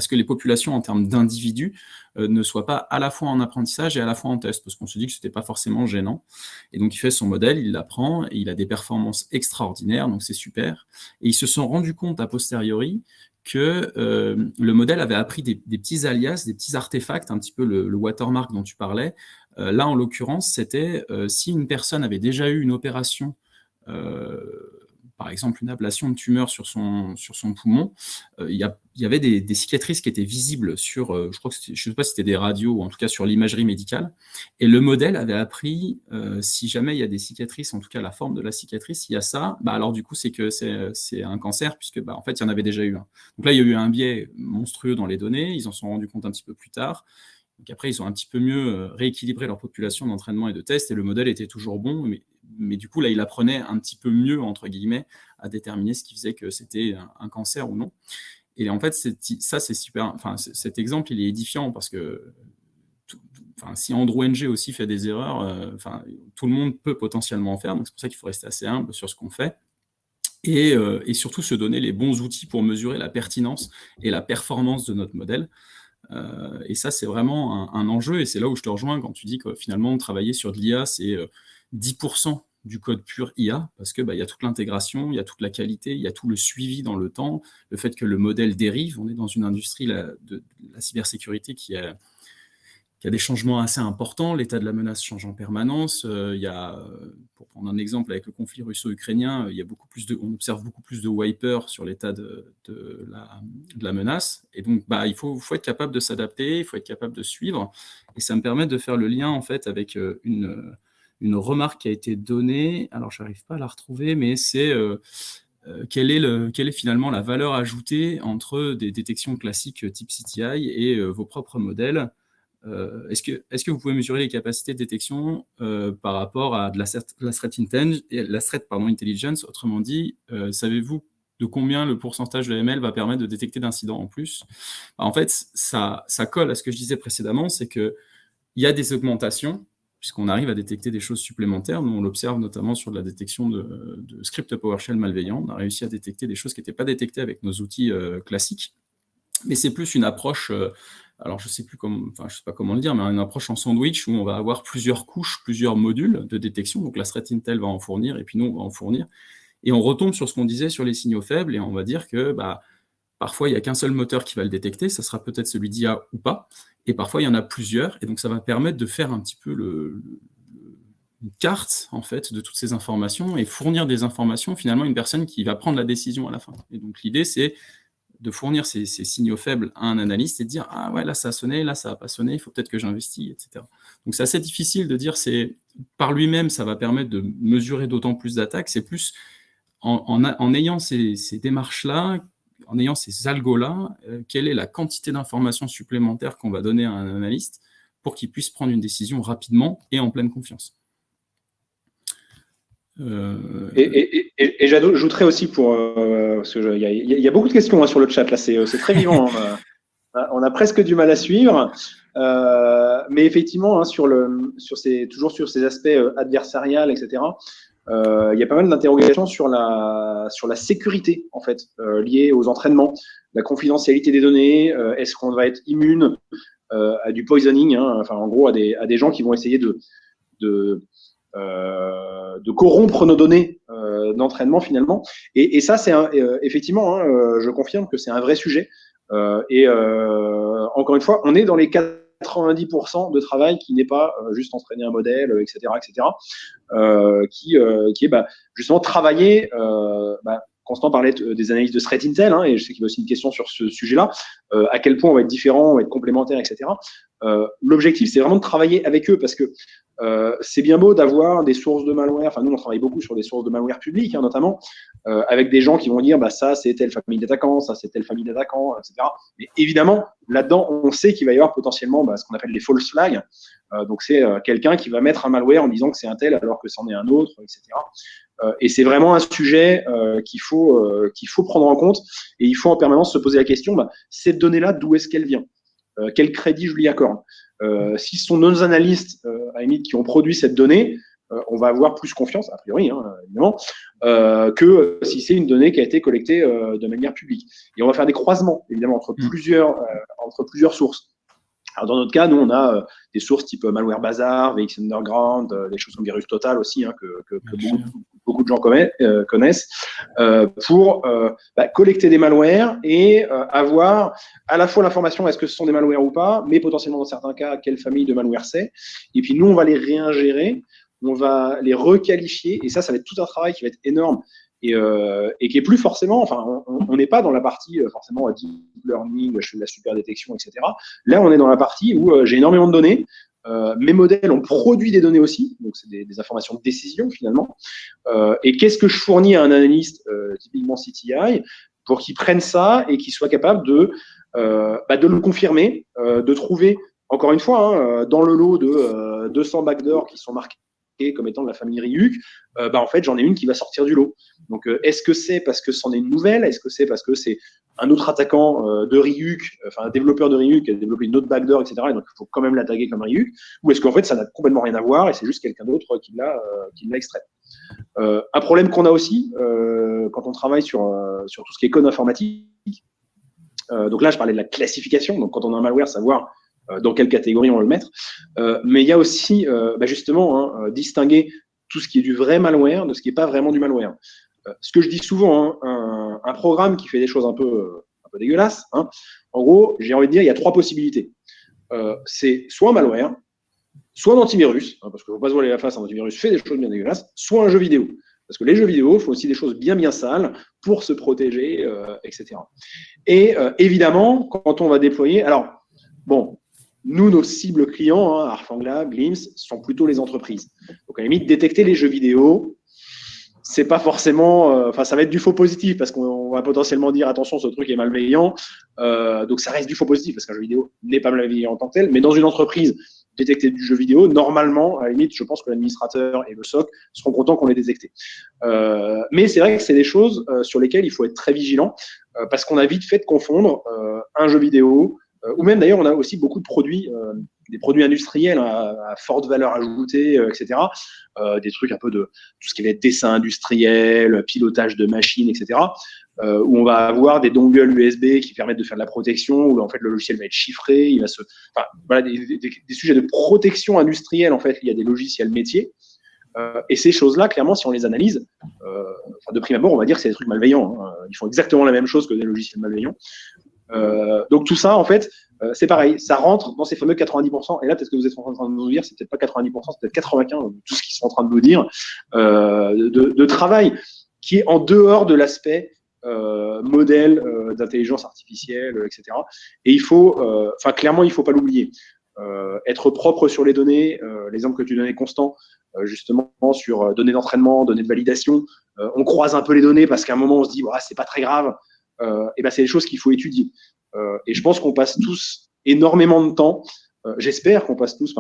que les populations en termes d'individus ne soient pas à la fois en apprentissage et à la fois en test, parce qu'on se dit que ce n'était pas forcément gênant. Et donc, il fait son modèle, il l'apprend, et il a des performances extraordinaires, donc c'est super. Et ils se sont rendus compte a posteriori que le modèle avait appris des petits alias, des petits artefacts, un petit peu le watermark dont tu parlais. Là, en l'occurrence, c'était si une personne avait déjà eu une opération, par exemple une ablation de tumeur sur son poumon, il y avait des cicatrices qui étaient visibles sur, je ne sais pas si c'était des radios ou en tout cas sur l'imagerie médicale, et le modèle avait appris si jamais il y a des cicatrices, en tout cas la forme de la cicatrice, il y a ça, alors du coup c'est que c'est un cancer puisque en fait il y en avait déjà eu un. Donc là il y a eu un biais monstrueux dans les données, ils en sont rendus compte un petit peu plus tard. Donc après, ils ont un petit peu mieux rééquilibré leur population d'entraînement et de tests, et le modèle était toujours bon, mais du coup, là, il apprenait un petit peu mieux, entre guillemets, à déterminer ce qui faisait que c'était un cancer ou non. Et en fait, ça, c'est super. Enfin, cet exemple, il est édifiant parce que si Andrew Ng aussi fait des erreurs, tout le monde peut potentiellement en faire, donc c'est pour ça qu'il faut rester assez humble sur ce qu'on fait. Et surtout se donner les bons outils pour mesurer la pertinence et la performance de notre modèle. Et ça, c'est vraiment un enjeu, et c'est là où je te rejoins quand tu dis que finalement, travailler sur de l'IA, c'est 10% du code pur IA, parce que y a toute l'intégration, il y a toute la qualité, il y a tout le suivi dans le temps, le fait que le modèle dérive. On est dans une industrie de la cybersécurité qui a des changements assez importants. L'état de la menace change en permanence. Il y a, pour prendre un exemple avec le conflit russo-ukrainien, on observe beaucoup plus de wipers sur l'état de la menace. Et donc, il faut être capable de s'adapter, il faut être capable de suivre. Et ça me permet de faire le lien en fait avec une remarque qui a été donnée. Alors, je n'arrive pas à la retrouver, mais c'est quelle est finalement la valeur ajoutée entre des détections classiques type CTI et vos propres modèles. Est-ce que vous pouvez mesurer les capacités de détection par rapport à la threat intelligence? Autrement dit, savez-vous de combien le pourcentage de ML va permettre de détecter d'incidents en plus? En fait, ça colle à ce que je disais précédemment, c'est qu'il y a des augmentations, puisqu'on arrive à détecter des choses supplémentaires. Nous, on l'observe notamment sur la détection de scripts PowerShell malveillants. On a réussi à détecter des choses qui n'étaient pas détectées avec nos outils classiques. Mais c'est plus une approche, alors je sais pas comment le dire, mais une approche en sandwich où on va avoir plusieurs couches, plusieurs modules de détection. Donc la threat intel va en fournir, et puis nous, on va en fournir. Et on retombe sur ce qu'on disait sur les signaux faibles, et on va dire que parfois, il n'y a qu'un seul moteur qui va le détecter, ça sera peut-être celui d'IA ou pas, et parfois, il y en a plusieurs, et donc ça va permettre de faire un petit peu une carte, en fait, de toutes ces informations, et fournir des informations, finalement, à une personne qui va prendre la décision à la fin. Et donc l'idée, c'est de fournir ces signaux faibles à un analyste et de dire « Ah ouais, là ça a sonné, là ça n'a pas sonné, il faut peut-être que j'investisse, etc. » Donc c'est assez difficile de dire par lui-même, ça va permettre de mesurer d'autant plus d'attaques. C'est plus en ayant ces démarches-là, en ayant ces algos-là, quelle est la quantité d'informations supplémentaires qu'on va donner à un analyste pour qu'il puisse prendre une décision rapidement et en pleine confiance. J'ajouterais aussi parce qu'il y a beaucoup de questions sur le chat là, c'est très vivant. On a presque du mal à suivre, mais effectivement toujours sur ces aspects adversariales, etc. Il y a pas mal d'interrogations sur la sécurité en fait liée aux entraînements, la confidentialité des données. Est-ce qu'on va être immune à du poisoning, enfin en gros à des gens qui vont essayer de corrompre nos données d'entraînement finalement. Et ça, c'est effectivement, je confirme que c'est un vrai sujet. Encore une fois, on est dans les 90% de travail qui n'est pas juste entraîner un modèle, etc., qui est justement travailler. Constant parlait des analyses de threat intel, et je sais qu'il y a aussi une question sur ce sujet-là, à quel point on va être différent, on va être complémentaire, etc. L'objectif, c'est vraiment de travailler avec eux, parce que c'est bien beau d'avoir des sources de malware. Enfin, nous, on travaille beaucoup sur des sources de malware publiques, notamment, avec des gens qui vont dire, ça, c'est telle famille d'attaquants, ça, c'est telle famille d'attaquants, etc. Mais évidemment, là-dedans, on sait qu'il va y avoir potentiellement ce qu'on appelle les false flags. Donc, c'est quelqu'un qui va mettre un malware en disant que c'est un tel alors que c'en est un autre, etc. Et c'est vraiment un sujet qu'il faut prendre en compte, et il faut en permanence se poser la question, cette donnée-là, d'où est-ce qu'elle vient? Quel crédit je lui accorde? Si ce sont nos analystes, à la limite, qui ont produit cette donnée, on va avoir plus confiance, a priori, évidemment, que si c'est une donnée qui a été collectée de manière publique. Et on va faire des croisements, évidemment, entre plusieurs sources. Alors, dans notre cas, nous, on a des sources type Malware Bazaar, VX Underground, des choses comme Virus Total aussi, que beaucoup de gens connaissent, pour collecter des malwares et avoir à la fois l'information, est-ce que ce sont des malwares ou pas, mais potentiellement, dans certains cas, quelle famille de malware c'est. Et puis, nous, on va les réingérer, on va les requalifier, et ça va être tout un travail qui va être énorme. Et qui est plus forcément, enfin, on n'est pas dans la partie forcément deep learning, je fais de la super détection, etc. Là, on est dans la partie où j'ai énormément de données. Mes modèles ont produit des données aussi, donc c'est des informations de décision finalement. Et qu'est-ce que je fournis à un analyste, typiquement CTI, pour qu'il prenne ça et qu'il soit capable de le confirmer, de trouver, encore une fois, dans le lot de 200 backdoors qui sont marqués comme étant de la famille Ryuk, en fait, j'en ai une qui va sortir du lot. Donc, est-ce que c'est parce que c'en est une nouvelle? Est-ce que c'est parce que c'est un autre attaquant de Ryuk, enfin un développeur de Ryuk qui a développé une autre backdoor, etc. Et donc, il faut quand même la taguer comme Ryuk? Ou est-ce qu'en fait, ça n'a complètement rien à voir et c'est juste quelqu'un d'autre qui l'a extrait? Un problème qu'on a aussi quand on travaille sur tout ce qui est code informatique, Donc là, je parlais de la classification. Donc, quand on a un malware, savoir dans quelle catégorie on va le mettre. Mais il y a aussi, justement, distinguer tout ce qui est du vrai malware de ce qui n'est pas vraiment du malware. Ce que je dis souvent, un programme qui fait des choses un peu dégueulasses, en gros, j'ai envie de dire, il y a 3 possibilités. C'est soit un malware, soit un antivirus, parce qu'il ne faut pas se voiler la face, un antivirus fait des choses bien dégueulasses, soit un jeu vidéo. Parce que les jeux vidéo font aussi des choses bien sales pour se protéger, etc. Et évidemment, quand on va déployer, alors, bon, nous, nos cibles clients, Arfangla, Glimpse, sont plutôt les entreprises. Donc, à la limite, détecter les jeux vidéo, c'est pas forcément, ça va être du faux positif parce qu'on va potentiellement dire attention, ce truc est malveillant. Donc ça reste du faux positif parce qu'un jeu vidéo n'est pas malveillant en tant que tel. Mais dans une entreprise, détecter du jeu vidéo, normalement, à la limite, je pense que l'administrateur et le SOC seront contents qu'on l'ait détecté. Mais c'est vrai que c'est des choses sur lesquelles il faut être très vigilant parce qu'on a vite fait de confondre un jeu vidéo ou même d'ailleurs, on a aussi beaucoup de produits, des produits industriels à forte valeur ajoutée, etc. Des trucs un peu de tout ce qui va être dessin industriel, pilotage de machines, etc. Où on va avoir des dongles USB qui permettent de faire de la protection, où en fait le logiciel va être chiffré, il va se, enfin, voilà, des sujets de protection industrielle en fait liés à des logiciels métiers. Et ces choses-là, clairement, si on les analyse, de prime abord, on va dire que c'est des trucs malveillants. Ils font exactement la même chose que des logiciels malveillants. Donc tout ça, en fait, c'est pareil, ça rentre dans ces fameux 90%. Et là, peut-être que vous êtes en train de nous dire, c'est peut-être pas 90%, c'est peut-être 95%, tout ce qu'ils sont en train de nous dire, de travail qui est en dehors de l'aspect modèle d'intelligence artificielle, etc. Et il faut, clairement, il faut pas l'oublier. Être propre sur les données, l'exemple que tu donnais, Constant, justement sur données d'entraînement, données de validation, on croise un peu les données parce qu'à un moment on se dit c'est pas très grave. Et ben c'est des choses qu'il faut étudier. Et je pense qu'on passe tous énormément de temps. J'espère qu'on passe tous.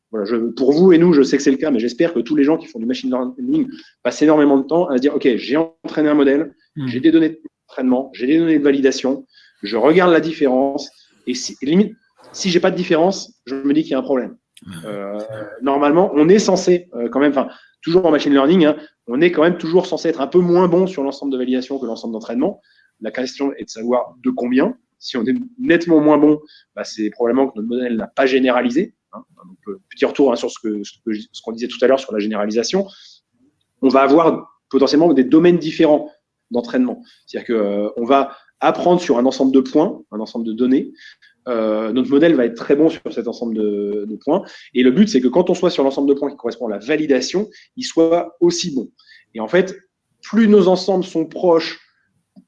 Voilà, pour vous et nous, je sais que c'est le cas, mais j'espère que tous les gens qui font du machine learning passent énormément de temps à se dire ok, j'ai entraîné un modèle, j'ai des données d'entraînement, j'ai des données de validation, je regarde la différence et limite, si j'ai pas de différence, je me dis qu'il y a un problème. Normalement, on est censé quand même, toujours en machine learning, on est quand même toujours censé être un peu moins bon sur l'ensemble de validation que l'ensemble d'entraînement. La question est de savoir de combien. Si on est nettement moins bon, c'est probablement que notre modèle n'a pas généralisé. Donc, petit retour sur ce qu'on disait tout à l'heure sur la généralisation. On va avoir potentiellement des domaines différents d'entraînement. C'est-à-dire qu'on va apprendre sur un ensemble de points, un ensemble de données. Notre modèle va être très bon sur cet ensemble de points. Et le but, c'est que quand on soit sur l'ensemble de points qui correspond à la validation, il soit aussi bon. Et en fait, plus nos ensembles sont proches,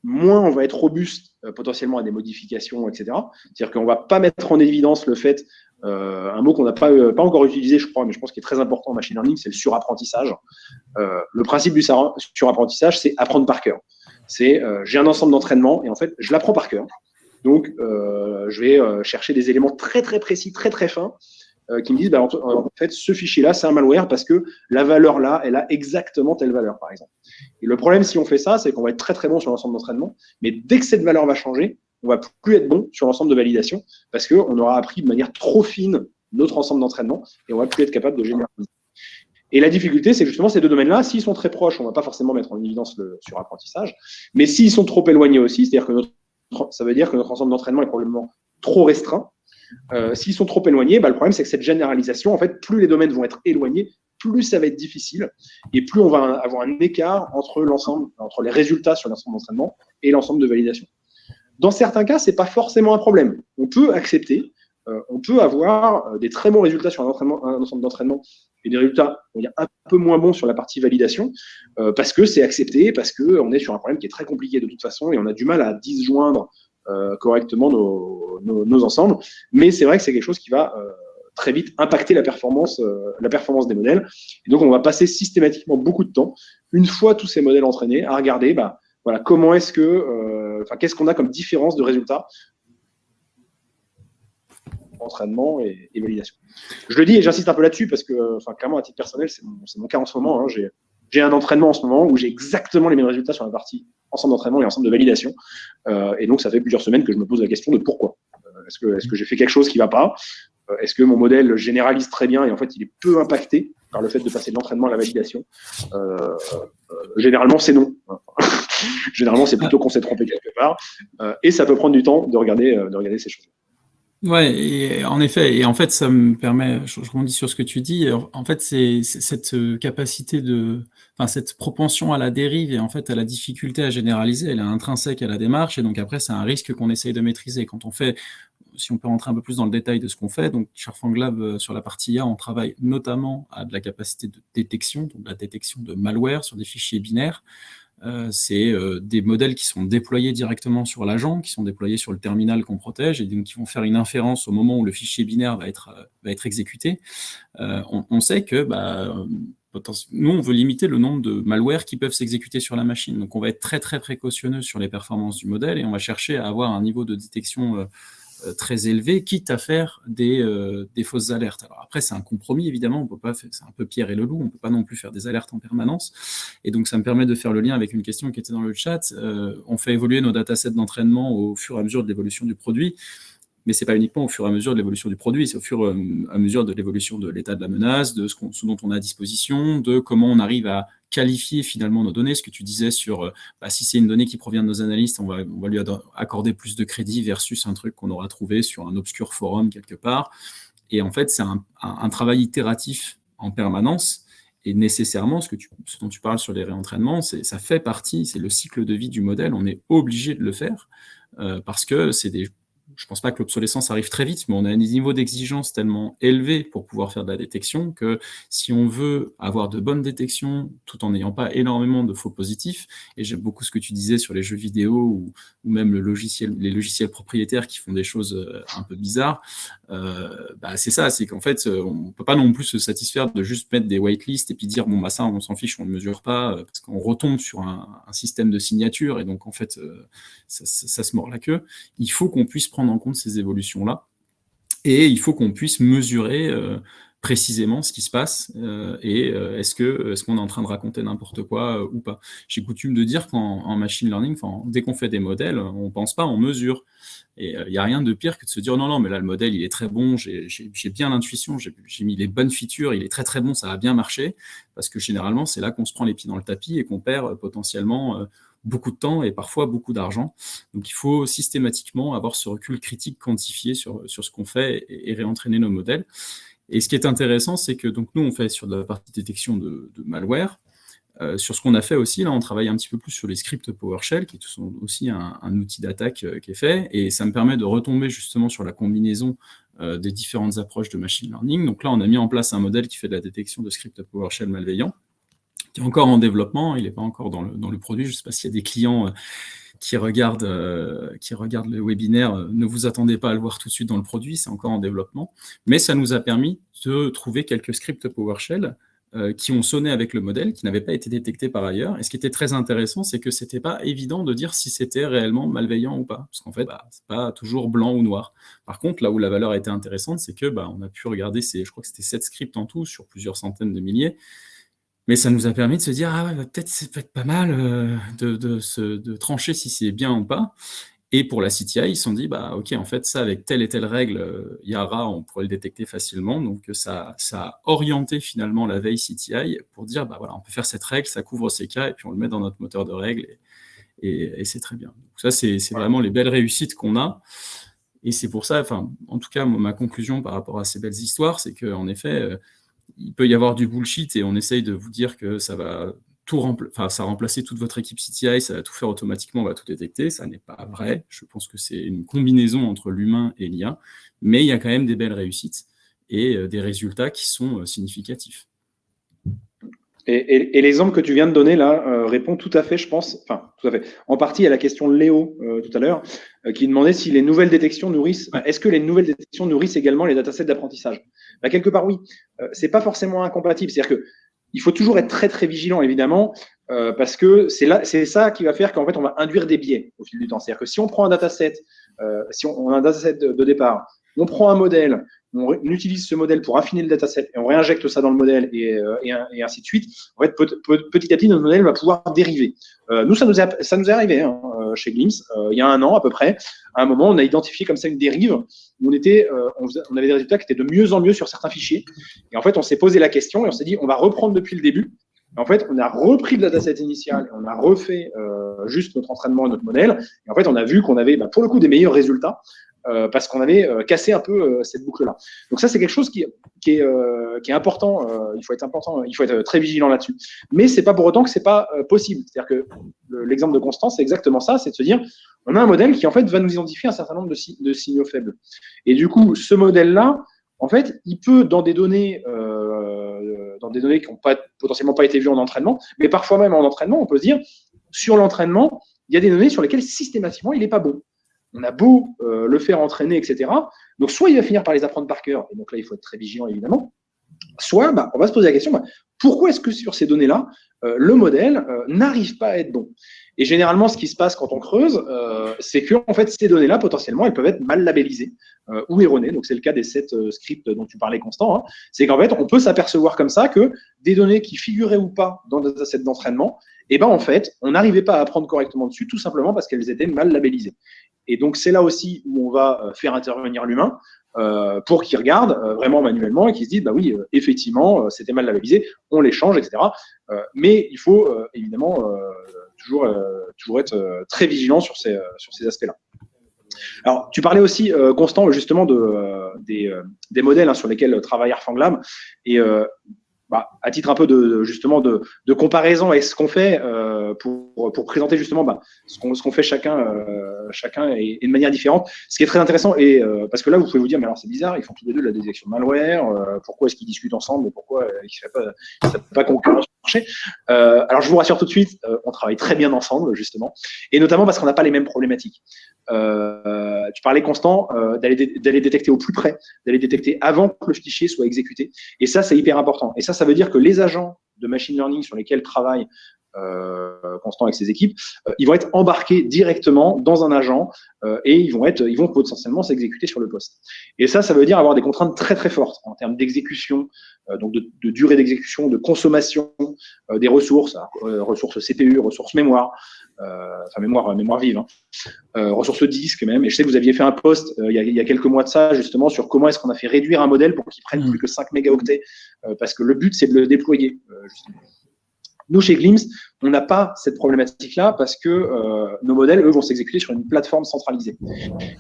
moins on va être robuste potentiellement à des modifications, etc. C'est-à-dire qu'on ne va pas mettre en évidence le fait, un mot qu'on n'a pas encore utilisé, je crois, mais je pense qu'il est très important en machine learning, c'est le surapprentissage. Le principe du surapprentissage, c'est apprendre par cœur. C'est j'ai un ensemble d'entraînements et en fait, je l'apprends par cœur. Donc, je vais chercher des éléments très, très précis, très, très fins qui me disent, en fait, ce fichier-là, c'est un malware parce que la valeur là, elle a exactement telle valeur, par exemple. Et le problème, si on fait ça, c'est qu'on va être très, très bon sur l'ensemble d'entraînement, mais dès que cette valeur va changer, on va plus être bon sur l'ensemble de validation parce qu'on aura appris de manière trop fine notre ensemble d'entraînement et on va plus être capable de généraliser. Et la difficulté, c'est justement ces deux domaines-là, s'ils sont très proches, on ne va pas forcément mettre en évidence le surapprentissage, mais s'ils sont trop éloignés aussi, c'est-à-dire que ça veut dire que notre ensemble d'entraînement est probablement trop restreint. S'ils sont trop éloignés, le problème, c'est que cette généralisation, en fait, plus les domaines vont être éloignés, plus ça va être difficile et plus on va avoir un écart entre les résultats sur l'ensemble d'entraînement et l'ensemble de validation. Dans certains cas, ce n'est pas forcément un problème. On peut accepter, on peut avoir des très bons résultats sur un ensemble d'entraînement et des résultats un peu moins bons sur la partie validation parce que c'est accepté, parce qu'on est sur un problème qui est très compliqué de toute façon et on a du mal à disjoindre correctement nos ensembles. Mais c'est vrai que c'est quelque chose qui va très vite impacter la performance des modèles. Et donc, on va passer systématiquement beaucoup de temps, une fois tous ces modèles entraînés, à regarder comment est-ce que, qu'est-ce qu'on a comme différence de résultats entraînement et validation. Je le dis et j'insiste un peu là-dessus parce que, clairement, à titre personnel, c'est mon cas en ce moment. J'ai un entraînement en ce moment où j'ai exactement les mêmes résultats sur la partie ensemble d'entraînement et ensemble de validation. Et donc, ça fait plusieurs semaines que je me pose la question de pourquoi. Est-ce que j'ai fait quelque chose qui ne va pas ? Est-ce que mon modèle généralise très bien et en fait, il est peu impacté par le fait de passer de l'entraînement à la validation ? Généralement, c'est non. Généralement, c'est plutôt qu'on s'est trompé quelque part. Et ça peut prendre du temps de regarder ces choses. Ouais, et en effet, et en fait, ça me permet, je rebondis sur ce que tu dis, en fait, c'est cette capacité enfin, cette propension à la dérive et en fait à la difficulté à généraliser, elle est intrinsèque à la démarche, et donc après, c'est un risque qu'on essaye de maîtriser. Quand on fait, si on peut rentrer un peu plus dans le détail de ce qu'on fait, donc chez FangLab, sur la partie IA, on travaille notamment à de la capacité de détection, donc la détection de malware sur des fichiers binaires. C'est des modèles qui sont déployés directement sur l'agent, qui sont déployés sur le terminal qu'on protège, et donc qui vont faire une inférence au moment où le fichier binaire va être exécuté. On sait que nous, on veut limiter le nombre de malwares qui peuvent s'exécuter sur la machine. Donc, on va être très, très précautionneux sur les performances du modèle, et on va chercher à avoir un niveau de détection très élevé, quitte à faire des fausses alertes. Alors après, c'est un compromis, évidemment, on peut pas faire, c'est un peu Pierre et le loup, on ne peut pas non plus faire des alertes en permanence, et donc ça me permet de faire le lien avec une question qui était dans le chat. On fait évoluer nos datasets d'entraînement au fur et à mesure de l'évolution du produit, mais ce n'est pas uniquement au fur et à mesure de l'évolution du produit, c'est au fur et à mesure de l'évolution de l'état de la menace, de ce dont on a à disposition, de comment on arrive à qualifier finalement nos données, ce que tu disais sur si c'est une donnée qui provient de nos analystes, on va lui accorder plus de crédit versus un truc qu'on aura trouvé sur un obscur forum quelque part. Et en fait, c'est un travail itératif en permanence, et nécessairement, ce dont tu parles sur les réentraînements, ça fait partie, c'est le cycle de vie du modèle, on est obligé de le faire, parce que je ne pense pas que l'obsolescence arrive très vite, mais on a un niveau d'exigence tellement élevé pour pouvoir faire de la détection que si on veut avoir de bonnes détections tout en n'ayant pas énormément de faux positifs, et j'aime beaucoup ce que tu disais sur les jeux vidéo ou même les logiciels propriétaires qui font des choses un peu bizarres, c'est ça, c'est qu'en fait, on ne peut pas non plus se satisfaire de juste mettre des whitelists et puis dire, ça, on s'en fiche, on ne mesure pas, parce qu'on retombe sur un système de signature, et donc en fait, ça se mord la queue. Il faut qu'on puisse prendre en compte ces évolutions-là, et il faut qu'on puisse mesurer précisément ce qui se passe, est-ce qu'on est en train de raconter n'importe quoi ou pas. J'ai coutume de dire qu'en machine learning, dès qu'on fait des modèles, on ne pense pas, on mesure. Et il n'y a rien de pire que de se dire non, mais là, le modèle, il est très bon, j'ai bien l'intuition, j'ai mis les bonnes features, il est très, très bon, ça va bien marcher, parce que généralement, c'est là qu'on se prend les pieds dans le tapis et qu'on perd potentiellement beaucoup de temps et parfois beaucoup d'argent. Donc, il faut systématiquement avoir ce recul critique quantifié sur ce qu'on fait et réentraîner nos modèles. Et ce qui est intéressant, c'est que donc, nous, on fait sur de la partie détection de malware. Sur ce qu'on a fait aussi, là, on travaille un petit peu plus sur les scripts PowerShell, qui sont aussi un outil d'attaque qui est fait, et ça me permet de retomber justement sur la combinaison des différentes approches de machine learning. Donc là, on a mis en place un modèle qui fait de la détection de scripts PowerShell malveillants, qui est encore en développement, il n'est pas encore dans le produit. Je ne sais pas s'il y a des clients qui regardent le webinaire, ne vous attendez pas à le voir tout de suite dans le produit, c'est encore en développement, mais ça nous a permis de trouver quelques scripts PowerShell qui ont sonné avec le modèle, qui n'avaient pas été détectés par ailleurs. Et ce qui était très intéressant, c'est que ce n'était pas évident de dire si c'était réellement malveillant ou pas, parce qu'en fait, c'est pas toujours blanc ou noir. Par contre, là où la valeur était intéressante, c'est que on a pu regarder, je crois que c'était 7 scripts en tout, sur plusieurs centaines de milliers, mais ça nous a permis de se dire, peut-être c'est peut-être pas mal de trancher si c'est bien ou pas. Et pour la CTI, ils se sont dit, ok, en fait, ça, avec telle et telle règle, Yara, on pourrait le détecter facilement. Donc, ça a orienté finalement la veille CTI pour dire, voilà, on peut faire cette règle, ça couvre ces cas, et puis on le met dans notre moteur de règles, et c'est très bien. Donc, ça, c'est vraiment les belles réussites qu'on a. Et c'est pour ça, en tout cas, ma conclusion par rapport à ces belles histoires, c'est qu'en effet, il peut y avoir du bullshit, et on essaye de vous dire que ça va ça a remplacé toute votre équipe CTI, ça va tout faire automatiquement, on va tout détecter. Ça n'est pas vrai. Je pense que c'est une combinaison entre l'humain et l'IA, mais il y a quand même des belles réussites et des résultats qui sont significatifs. Et l'exemple que tu viens de donner là répond tout à fait, je pense, tout à fait, en partie à la question de Léo tout à l'heure, qui demandait si les nouvelles détections nourrissent. Est-ce que les nouvelles détections nourrissent également les datasets d'apprentissage? Quelque part, oui. C'est pas forcément incompatible. C'est-à-dire que il faut toujours être très très vigilant, évidemment, parce que c'est ça qui va faire qu'en fait on va induire des biais au fil du temps. C'est-à-dire que si on prend un dataset, si on a un dataset de départ, on prend un modèle, on utilise ce modèle pour affiner le dataset et on réinjecte ça dans le modèle et ainsi de suite. En fait, petit à petit, notre modèle va pouvoir dériver. Nous, ça nous est arrivé chez Glimpse, il y a 1 an à peu près. À un moment, on a identifié comme ça une dérive où on avait des résultats qui étaient de mieux en mieux sur certains fichiers. Et en fait, on s'est posé la question et on s'est dit, on va reprendre depuis le début En fait, on a repris le dataset initial et on a refait juste notre entraînement et notre modèle. Et en fait, on a vu qu'on avait, pour le coup, des meilleurs résultats parce qu'on avait cassé un peu cette boucle-là. Donc ça, c'est quelque chose qui est important. Il faut être très vigilant là-dessus. Mais c'est pas pour autant que c'est pas possible. C'est-à-dire que l'exemple de Constance, c'est exactement ça, c'est de se dire, on a un modèle qui en fait va nous identifier un certain nombre de signaux faibles. Et du coup, ce modèle-là, en fait, il peut dans des données qui n'ont potentiellement pas été vues en entraînement, mais parfois même en entraînement, on peut se dire, sur l'entraînement, il y a des données sur lesquelles systématiquement il n'est pas bon. On a beau le faire entraîner, etc. Donc, soit il va finir par les apprendre par cœur, et donc là, il faut être très vigilant, évidemment. Soit, on va se poser la question, pourquoi est-ce que sur ces données-là, le modèle n'arrive pas à être bon? Et généralement, ce qui se passe quand on creuse, c'est que en fait, ces données-là, potentiellement, elles peuvent être mal labellisées ou erronées. Donc, c'est le cas des 7 scripts dont tu parlais, Constant. Hein. C'est qu'en fait, on peut s'apercevoir comme ça que des données qui figuraient ou pas dans le dataset d'entraînement, en fait, on n'arrivait pas à apprendre correctement dessus, tout simplement parce qu'elles étaient mal labellisées. Et donc, c'est là aussi où on va faire intervenir l'humain pour qu'il regarde vraiment manuellement et qu'il se dise, oui, effectivement, c'était mal labellisé, on les change, etc. Mais il faut évidemment toujours être très vigilant sur ces aspects-là. Alors, tu parlais aussi, Constant, justement, des modèles sur lesquels travaille Arfanglab. Et à titre un peu de comparaison avec ce qu'on fait pour présenter justement ce qu'on fait chacun et de manière différente. Ce qui est très intéressant, et parce que là, vous pouvez vous dire, mais alors c'est bizarre, ils font tous les deux de la détection de malware, pourquoi est-ce qu'ils discutent ensemble et pourquoi ils ne font pas concurrence sur le marché. Alors, je vous rassure tout de suite, on travaille très bien ensemble, justement, et notamment parce qu'on n'a pas les mêmes problématiques. Tu parlais, Constant, d'aller détecter au plus près, d'aller détecter avant que le fichier soit exécuté. Et ça, c'est hyper important. Et ça veut dire que les agents de machine learning sur lesquels travaille Constant avec ses équipes, ils vont être embarqués directement dans un agent et ils vont potentiellement s'exécuter sur le poste. Et ça veut dire avoir des contraintes très très fortes en termes d'exécution, donc de durée d'exécution, de consommation des ressources, ressources CPU, ressources mémoire, mémoire vive, ressources disque même. Et je sais que vous aviez fait un post il y a quelques mois de ça, justement, sur comment est-ce qu'on a fait réduire un modèle pour qu'il prenne plus que 5 mégaoctets, parce que le but, c'est de le déployer, justement. Nous, chez Glimpse, on n'a pas cette problématique-là parce que nos modèles, eux, vont s'exécuter sur une plateforme centralisée.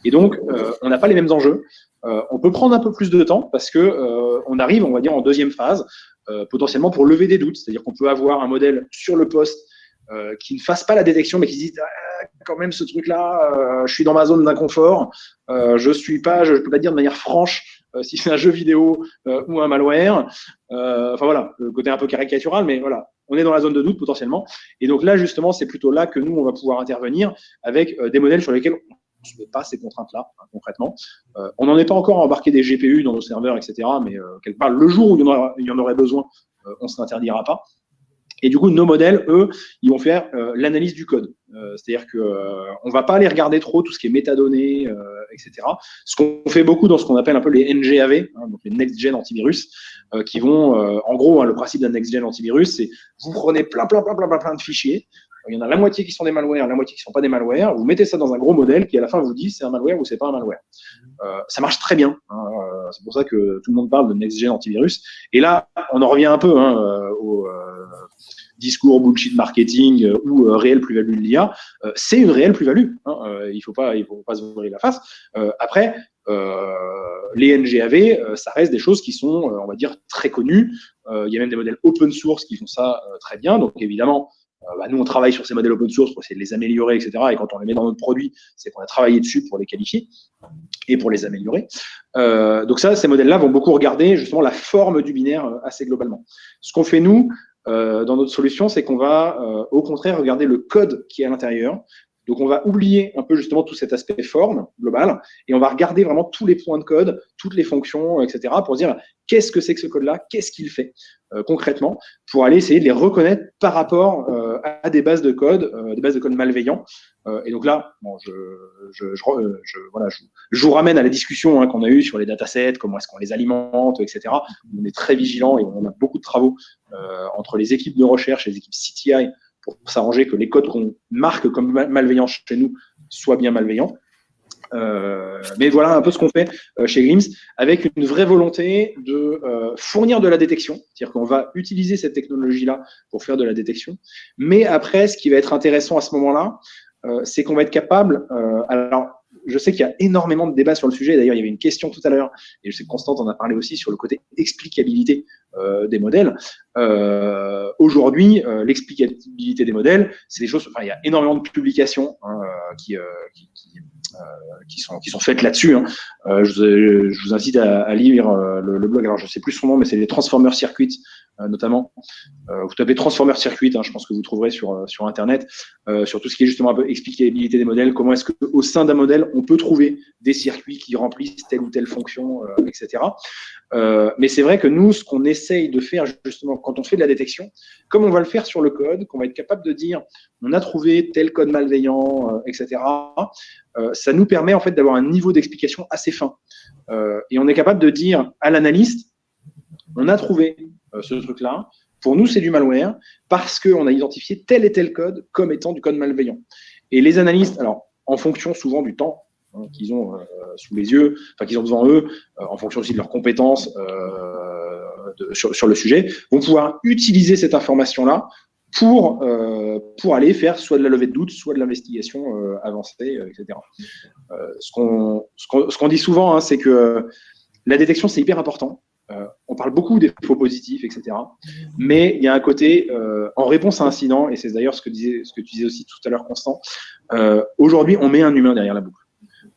Et donc, on n'a pas les mêmes enjeux. On peut prendre un peu plus de temps parce que on arrive, on va dire, en deuxième phase, potentiellement pour lever des doutes. C'est-à-dire qu'on peut avoir un modèle sur le poste qui ne fasse pas la détection, mais qui se dise quand même ce truc-là, je suis dans ma zone d'inconfort, je peux pas dire de manière franche si c'est un jeu vidéo ou un malware. Voilà, le côté un peu caricatural, mais voilà, on est dans la zone de doute potentiellement. Et donc là, justement, c'est plutôt là que nous, on va pouvoir intervenir avec des modèles sur lesquels on ne se met pas ces contraintes-là, concrètement. On n'en est pas encore à embarquer des GPU dans nos serveurs, etc. Mais quelque part, le jour où il y en aurait besoin, on ne se l'interdira pas. Et du coup, nos modèles, eux, ils vont faire l'analyse du code. C'est-à-dire qu'on ne va pas aller regarder trop tout ce qui est métadonnées, etc. Ce qu'on fait beaucoup dans ce qu'on appelle un peu les NGAV, donc les Next Gen Antivirus, qui vont, en gros, le principe d'un Next Gen Antivirus, c'est vous prenez plein de fichiers. Il y en a la moitié qui sont des malwares, la moitié qui ne sont pas des malwares. Vous mettez ça dans un gros modèle qui, à la fin, vous dit c'est un malware ou c'est pas un malware. Ça marche très bien. C'est pour ça que tout le monde parle de Next Gen Antivirus. Et là, on en revient un peu au discours bullshit marketing ou réelle plus-value de l'IA. C'est une réelle plus-value. Il ne faut pas se voiler la face. Après, les NGAV, ça reste des choses qui sont, on va dire, très connues. Il y a même des modèles open source qui font ça très bien. Donc, évidemment, nous, on travaille sur ces modèles open source pour essayer de les améliorer, etc. Et quand on les met dans notre produit, c'est qu'on a travaillé dessus pour les qualifier et pour les améliorer. Donc ça, ces modèles-là vont beaucoup regarder justement la forme du binaire assez globalement. Ce qu'on fait, nous, dans notre solution, c'est qu'on va au contraire regarder le code qui est à l'intérieur. Donc, on va oublier un peu justement tout cet aspect forme global et on va regarder vraiment tous les points de code, toutes les fonctions, etc. pour se dire qu'est-ce que c'est que ce code-là, qu'est-ce qu'il fait concrètement pour aller essayer de les reconnaître par rapport à des bases de code malveillants. Et donc là, je vous ramène à la discussion qu'on a eue sur les datasets, comment est-ce qu'on les alimente, etc. On est très vigilants et on a beaucoup de travaux entre les équipes de recherche et les équipes CTI pour s'arranger que les codes qu'on marque comme malveillants chez nous soient bien malveillants. Mais voilà un peu ce qu'on fait chez Glimpse, avec une vraie volonté de fournir de la détection. C'est-à-dire qu'on va utiliser cette technologie-là pour faire de la détection. Mais après, ce qui va être intéressant à ce moment-là, c'est qu'on va être capable. Alors, je sais qu'il y a énormément de débats sur le sujet. D'ailleurs, il y avait une question tout à l'heure, et je sais que Constante en a parlé aussi, sur le côté explicabilité des modèles. Aujourd'hui, l'explicabilité des modèles, c'est des choses. Enfin, il y a énormément de publications qui sont faites là-dessus. Hein. Je vous incite à lire le blog. Alors, je ne sais plus son nom, mais c'est les Transformer Circuits, notamment. Vous tapez Transformer Circuit, hein, je pense que vous trouverez sur Internet, sur tout ce qui est justement un peu explicabilité des modèles. Comment est-ce qu'au sein d'un modèle, on peut trouver des circuits qui remplissent telle ou telle fonction, etc. Mais c'est vrai que nous, ce qu'on essaye de faire justement quand on fait de la détection, comme on va le faire sur le code, qu'on va être capable de dire on a trouvé tel code malveillant, etc., ça nous permet en fait d'avoir un niveau d'explication assez fin. Et on est capable de dire à l'analyste, on a trouvé ce truc-là, pour nous c'est du malware, parce qu'on a identifié tel et tel code comme étant du code malveillant. Et les analystes, alors en fonction souvent du temps qu'ils ont sous les yeux, enfin qu'ils ont devant eux, en fonction aussi de leurs compétences sur le sujet, vont pouvoir utiliser cette information-là pour aller faire soit de la levée de doute, soit de l'investigation avancée, etc. Ce qu'on dit souvent, hein, c'est que la détection, c'est hyper important. On parle beaucoup des faux positifs, etc. Mais il y a un côté, en réponse à un incident, et c'est d'ailleurs ce que tu disais aussi tout à l'heure, Constant, aujourd'hui, on met un humain derrière la boucle.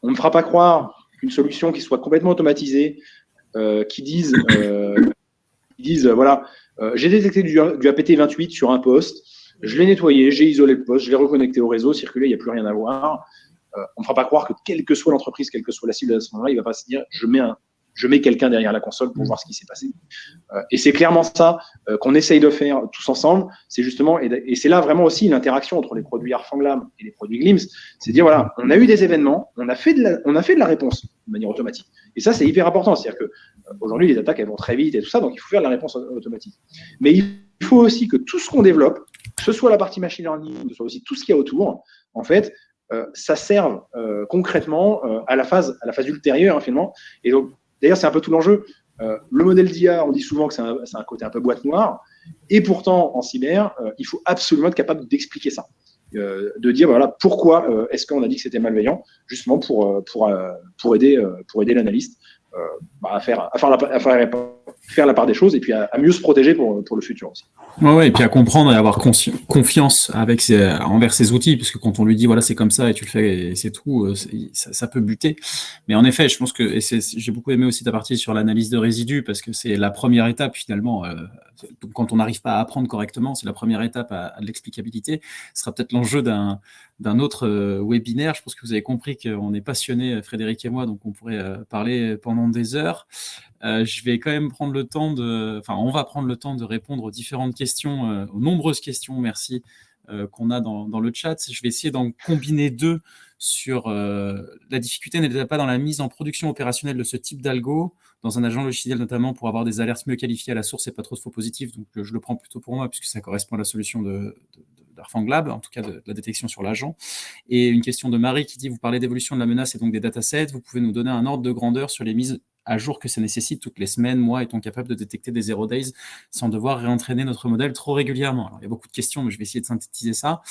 On ne fera pas croire qu'une solution qui soit complètement automatisée, qui dise voilà, j'ai détecté du APT28 sur un poste, je l'ai nettoyé, j'ai isolé le poste, je l'ai reconnecté au réseau, circulé, il n'y a plus rien à voir. On ne fera pas croire que quelle que soit l'entreprise, quelle que soit la cible à ce moment-là, il ne va pas se dire je mets quelqu'un derrière la console pour voir ce qui s'est passé. Et c'est clairement ça qu'on essaye de faire tous ensemble. C'est justement, et c'est là vraiment aussi l'interaction entre les produits Arfanglam et les produits Glimpse. C'est dire, voilà, on a eu des événements, on a fait de la réponse de manière automatique. Et ça, c'est hyper important. C'est-à-dire que aujourd'hui, les attaques, elles vont très vite et tout ça, donc il faut faire de la réponse automatique. Mais il faut aussi que tout ce qu'on développe, que ce soit la partie machine learning, que ce soit aussi tout ce qu'il y a autour, en fait, ça serve concrètement à la phase ultérieure, hein, finalement. Et donc, d'ailleurs, c'est un peu tout l'enjeu. Le modèle d'IA, on dit souvent que c'est un côté un peu boîte noire. Et pourtant, en cyber, il faut absolument être capable d'expliquer ça. De dire, voilà, pourquoi est-ce qu'on a dit que c'était malveillant, justement pour aider l'analyste à faire la part des choses et puis à mieux se protéger pour le futur aussi. Ouais, et puis à comprendre et avoir confiance envers ses outils, parce que quand on lui dit voilà c'est comme ça et tu le fais et c'est tout, ça peut buter. Mais en effet, je pense que j'ai beaucoup aimé aussi ta partie sur l'analyse de résidus, parce que c'est la première étape finalement. Quand on n'arrive pas à apprendre correctement, c'est la première étape à l'explicabilité. Ce sera peut-être l'enjeu d'un autre webinaire. Je pense que vous avez compris qu'on est passionnés, Frédéric et moi, donc on pourrait parler pendant des heures. Je vais quand même prendre le temps on va prendre le temps de répondre aux différentes questions, aux nombreuses questions, merci, qu'on a dans le chat. Je vais essayer d'en combiner deux sur la difficulté n'était pas dans la mise en production opérationnelle de ce type d'algo, dans un agent logiciel notamment, pour avoir des alertes mieux qualifiées à la source et pas trop de faux positifs. Donc je le prends plutôt pour moi, puisque ça correspond à la solution d'Arfanglab, en tout cas de la détection sur l'agent. Et une question de Marie qui dit, vous parlez d'évolution de la menace et donc des datasets, vous pouvez nous donner un ordre de grandeur sur les mises à jour que ça nécessite toutes les semaines, mois, étant capable de détecter des 0 days sans devoir réentraîner notre modèle trop régulièrement. Alors, il y a beaucoup de questions, mais je vais essayer de synthétiser ça.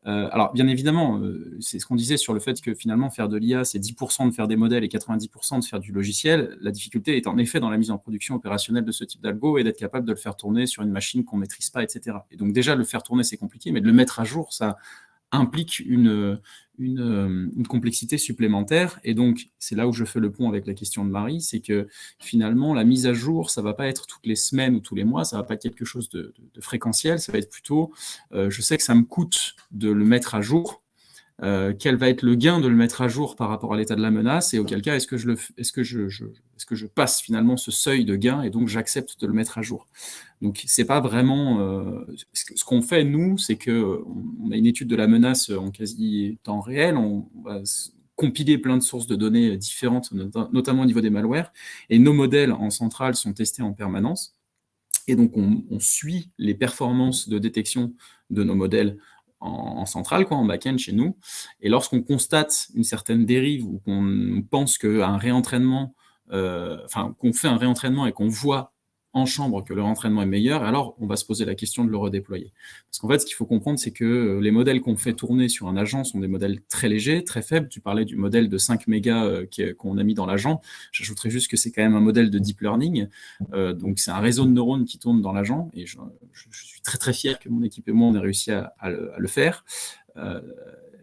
Alors, bien évidemment, c'est ce qu'on disait sur le fait que finalement, faire de l'IA, c'est 10% de faire des modèles et 90% de faire du logiciel. La difficulté est en effet dans la mise en production opérationnelle de ce type d'algo et d'être capable de le faire tourner sur une machine qu'on ne maîtrise pas, etc. Et donc déjà, le faire tourner, c'est compliqué, mais de le mettre à jour, ça implique une complexité supplémentaire. Et donc, c'est là où je fais le pont avec la question de Marie, c'est que finalement, la mise à jour, ça ne va pas être toutes les semaines ou tous les mois, ça ne va pas être quelque chose de fréquentiel, ça va être plutôt, je sais que ça me coûte de le mettre à jour, quel va être le gain de le mettre à jour par rapport à l'état de la menace, et auquel cas, est-ce que je passe finalement ce seuil de gain, et donc j'accepte de le mettre à jour. Donc, c'est pas vraiment... ce qu'on fait, nous, c'est qu'on a une étude de la menace en quasi temps réel, on va compiler plein de sources de données différentes, notamment au niveau des malwares, et nos modèles en centrale sont testés en permanence, et donc on suit les performances de détection de nos modèles en centrale, quoi, en back-end chez nous. Et lorsqu'on constate une certaine dérive ou qu'on pense qu'un réentraînement, qu'on fait un réentraînement et qu'on voit en chambre que le réentraînement est meilleur, alors on va se poser la question de le redéployer. Parce qu'en fait, ce qu'il faut comprendre, c'est que les modèles qu'on fait tourner sur un agent sont des modèles très légers, très faibles. Tu parlais du modèle de 5 mégas qu'on a mis dans l'agent. J'ajouterais juste que c'est quand même un modèle de deep learning. Donc, c'est un réseau de neurones qui tourne dans l'agent. Et je suis très, très fier que mon équipe et moi, on ait réussi à le faire.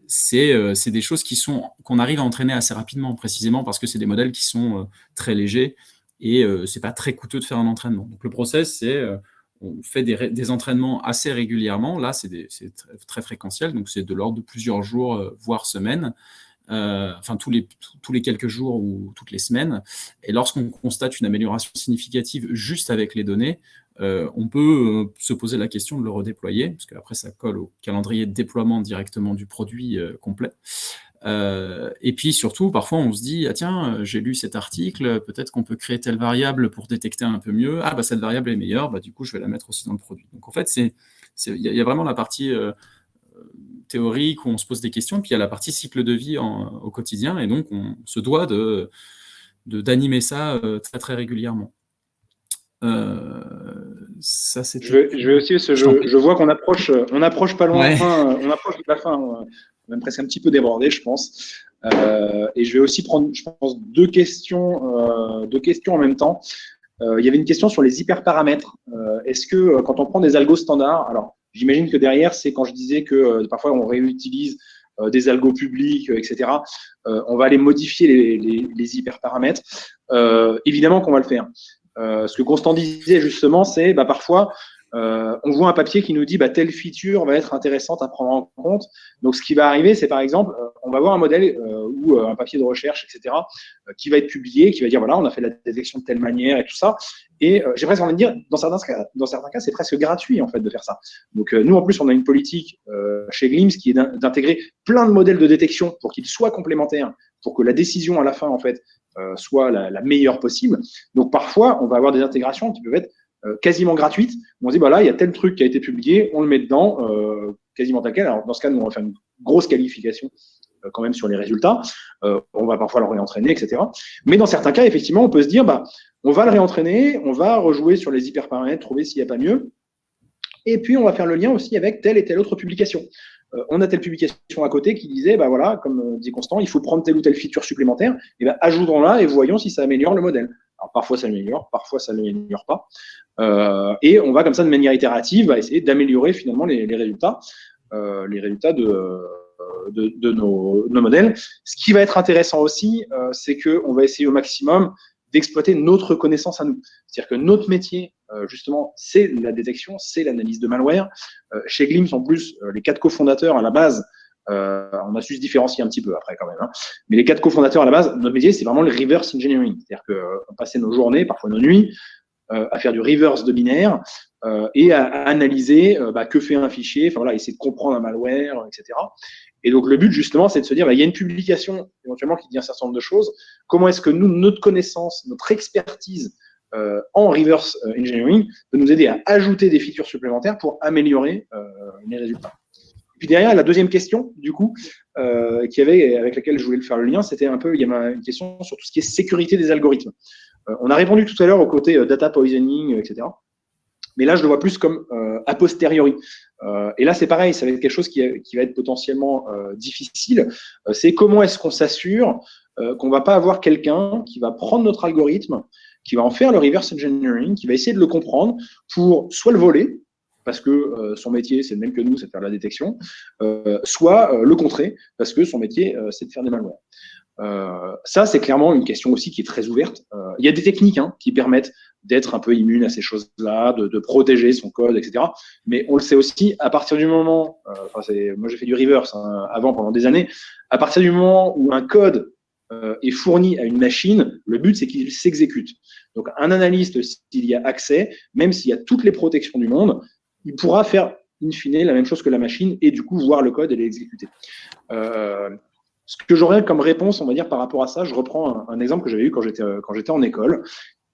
C'est des choses qu'on arrive à entraîner assez rapidement, précisément parce que c'est des modèles qui sont très légers et c'est pas très coûteux de faire un entraînement. Donc le process, c'est on fait des entraînements assez régulièrement. Là, c'est très, très fréquentiel, donc c'est de l'ordre de plusieurs jours, voire semaines. Tous les quelques jours ou toutes les semaines. Et lorsqu'on constate une amélioration significative juste avec les données, on peut se poser la question de le redéployer, parce qu'après, ça colle au calendrier de déploiement directement du produit complet. Et puis surtout, parfois, on se dit, ah tiens, j'ai lu cet article, peut-être qu'on peut créer telle variable pour détecter un peu mieux. Ah, bah, cette variable est meilleure, bah, du coup, je vais la mettre aussi dans le produit. Donc, en fait, il y a vraiment la partie théorique où on se pose des questions, puis il y a la partie cycle de vie au quotidien, et donc on se doit d'animer ça très, très régulièrement. Ça, je vais aussi, je vois qu'on approche pas loin, ouais. On approche de la fin, on est même presque un petit peu débordé, je pense. Et je vais aussi prendre, je pense, deux questions en même temps. Il y avait une question sur les hyperparamètres. Est-ce que quand on prend des algos standards, alors j'imagine que derrière, c'est quand je disais que parfois on réutilise des algos publics, etc. On va aller modifier les hyperparamètres. Évidemment qu'on va le faire. Ce que Constant disait justement, c'est parfois on voit un papier qui nous dit telle feature va être intéressante à prendre en compte. Donc ce qui va arriver, c'est par exemple, on va voir un modèle ou un papier de recherche, etc., qui va être publié, qui va dire voilà, on a fait la détection de telle manière et tout ça. Et j'ai presque envie de dire, dans certains cas, c'est presque gratuit en fait de faire ça. Donc nous, en plus, on a une politique chez Glimpse qui est d'intégrer plein de modèles de détection pour qu'ils soient complémentaires, pour que la décision à la fin en fait soit la meilleure possible. Donc parfois, on va avoir des intégrations qui peuvent être quasiment gratuites. On se dit, là, il y a tel truc qui a été publié, on le met dedans, quasiment tel quel. Alors, dans ce cas, nous, on va faire une grosse qualification quand même sur les résultats. On va parfois le réentraîner, etc. Mais dans certains cas, effectivement, on peut se dire, on va le réentraîner, on va rejouer sur les hyperparamètres, trouver s'il n'y a pas mieux. Et puis, on va faire le lien aussi avec telle et telle autre publication. On a telle publication à côté qui disait, comme dit Constant, il faut prendre telle ou telle feature supplémentaire, et ajoutons-la et voyons si ça améliore le modèle. Alors, parfois, ça l'améliore, parfois, ça ne l'améliore pas. Et on va comme ça, de manière itérative, essayer d'améliorer finalement les résultats de nos modèles. Ce qui va être intéressant aussi, c'est qu'on va essayer au maximum d'exploiter notre connaissance à nous. C'est-à-dire que notre métier, justement, c'est la détection, c'est l'analyse de malware. Chez Glimpse, en plus, les 4 cofondateurs à la base, on a su se différencier un petit peu après quand même. Mais les 4 cofondateurs à la base, notre métier, c'est vraiment le reverse engineering. C'est-à-dire qu'on passait nos journées, parfois nos nuits, à faire du reverse de binaire et à analyser que fait un fichier, essayer de comprendre un malware, etc. Et donc, le but, justement, c'est de se dire, il y a une publication éventuellement qui dit un certain nombre de choses. Comment est-ce que nous, notre connaissance, notre expertise en reverse engineering peut nous aider à ajouter des features supplémentaires pour améliorer les résultats. Puis derrière, la deuxième question, du coup, avec laquelle je voulais le faire le lien, c'était il y avait une question sur tout ce qui est sécurité des algorithmes. On a répondu tout à l'heure au côté data poisoning, etc. Mais là, je le vois plus comme a posteriori. Et là, c'est pareil, ça va être quelque chose qui va être potentiellement difficile. C'est comment est-ce qu'on s'assure qu'on ne va pas avoir quelqu'un qui va prendre notre algorithme, qui va en faire le reverse engineering, qui va essayer de le comprendre pour soit le voler, parce que son métier, c'est le même que nous, c'est de faire la détection, soit le contrer, parce que son métier, c'est de faire des malwares. Ça, c'est clairement une question aussi qui est très ouverte. Il y a des techniques qui permettent d'être un peu immune à ces choses-là, de protéger son code, etc. Mais on le sait aussi, à partir du moment, moi j'ai fait du reverse avant pendant des années, à partir du moment où un code est fourni à une machine, le but c'est qu'il s'exécute. Donc un analyste, s'il y a accès, même s'il y a toutes les protections du monde, il pourra faire in fine la même chose que la machine et du coup voir le code et l'exécuter. Ce que j'aurais comme réponse, on va dire, par rapport à ça, je reprends un exemple que j'avais eu quand j'étais en école.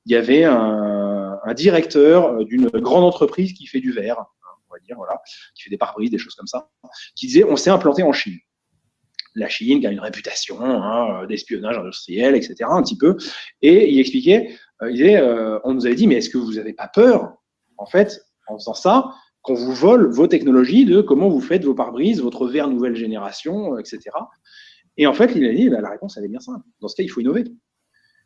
Il y avait un directeur d'une grande entreprise qui fait du verre, on va dire, voilà, qui fait des pare-brises, des choses comme ça, qui disait on s'est implanté en Chine. La Chine qui a une réputation d'espionnage industriel, etc., un petit peu. Et il expliquait, il disait, on nous avait dit, mais est-ce que vous n'avez pas peur, en fait, en faisant ça, qu'on vous vole vos technologies de comment vous faites vos pare-brises, votre verre nouvelle génération, etc. Et en fait, il a dit, la réponse, elle est bien simple. Dans ce cas, il faut innover.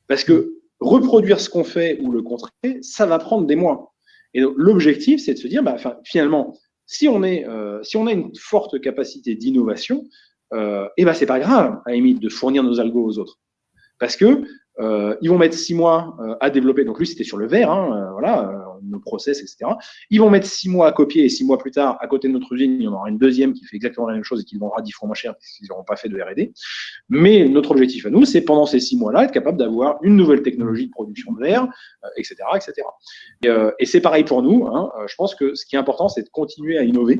Parce que reproduire ce qu'on fait ou le contrer, ça va prendre des mois. Et donc, l'objectif, c'est de se dire, finalement, si on a une forte capacité d'innovation, c'est pas grave, à la limite, de fournir nos algos aux autres. Parce que ils vont mettre 6 mois à développer. Donc lui, c'était sur le verre, nos process, etc. Ils vont mettre 6 mois à copier et 6 mois plus tard, à côté de notre usine, il y en aura une deuxième qui fait exactement la même chose et qui le vendra 10 fois moins cher parce qu'ils n'auront pas fait de R&D. Mais notre objectif à nous, c'est pendant ces 6 mois-là, être capable d'avoir une nouvelle technologie de production de verre, etc., etc. Et c'est pareil pour nous. Je pense que ce qui est important, c'est de continuer à innover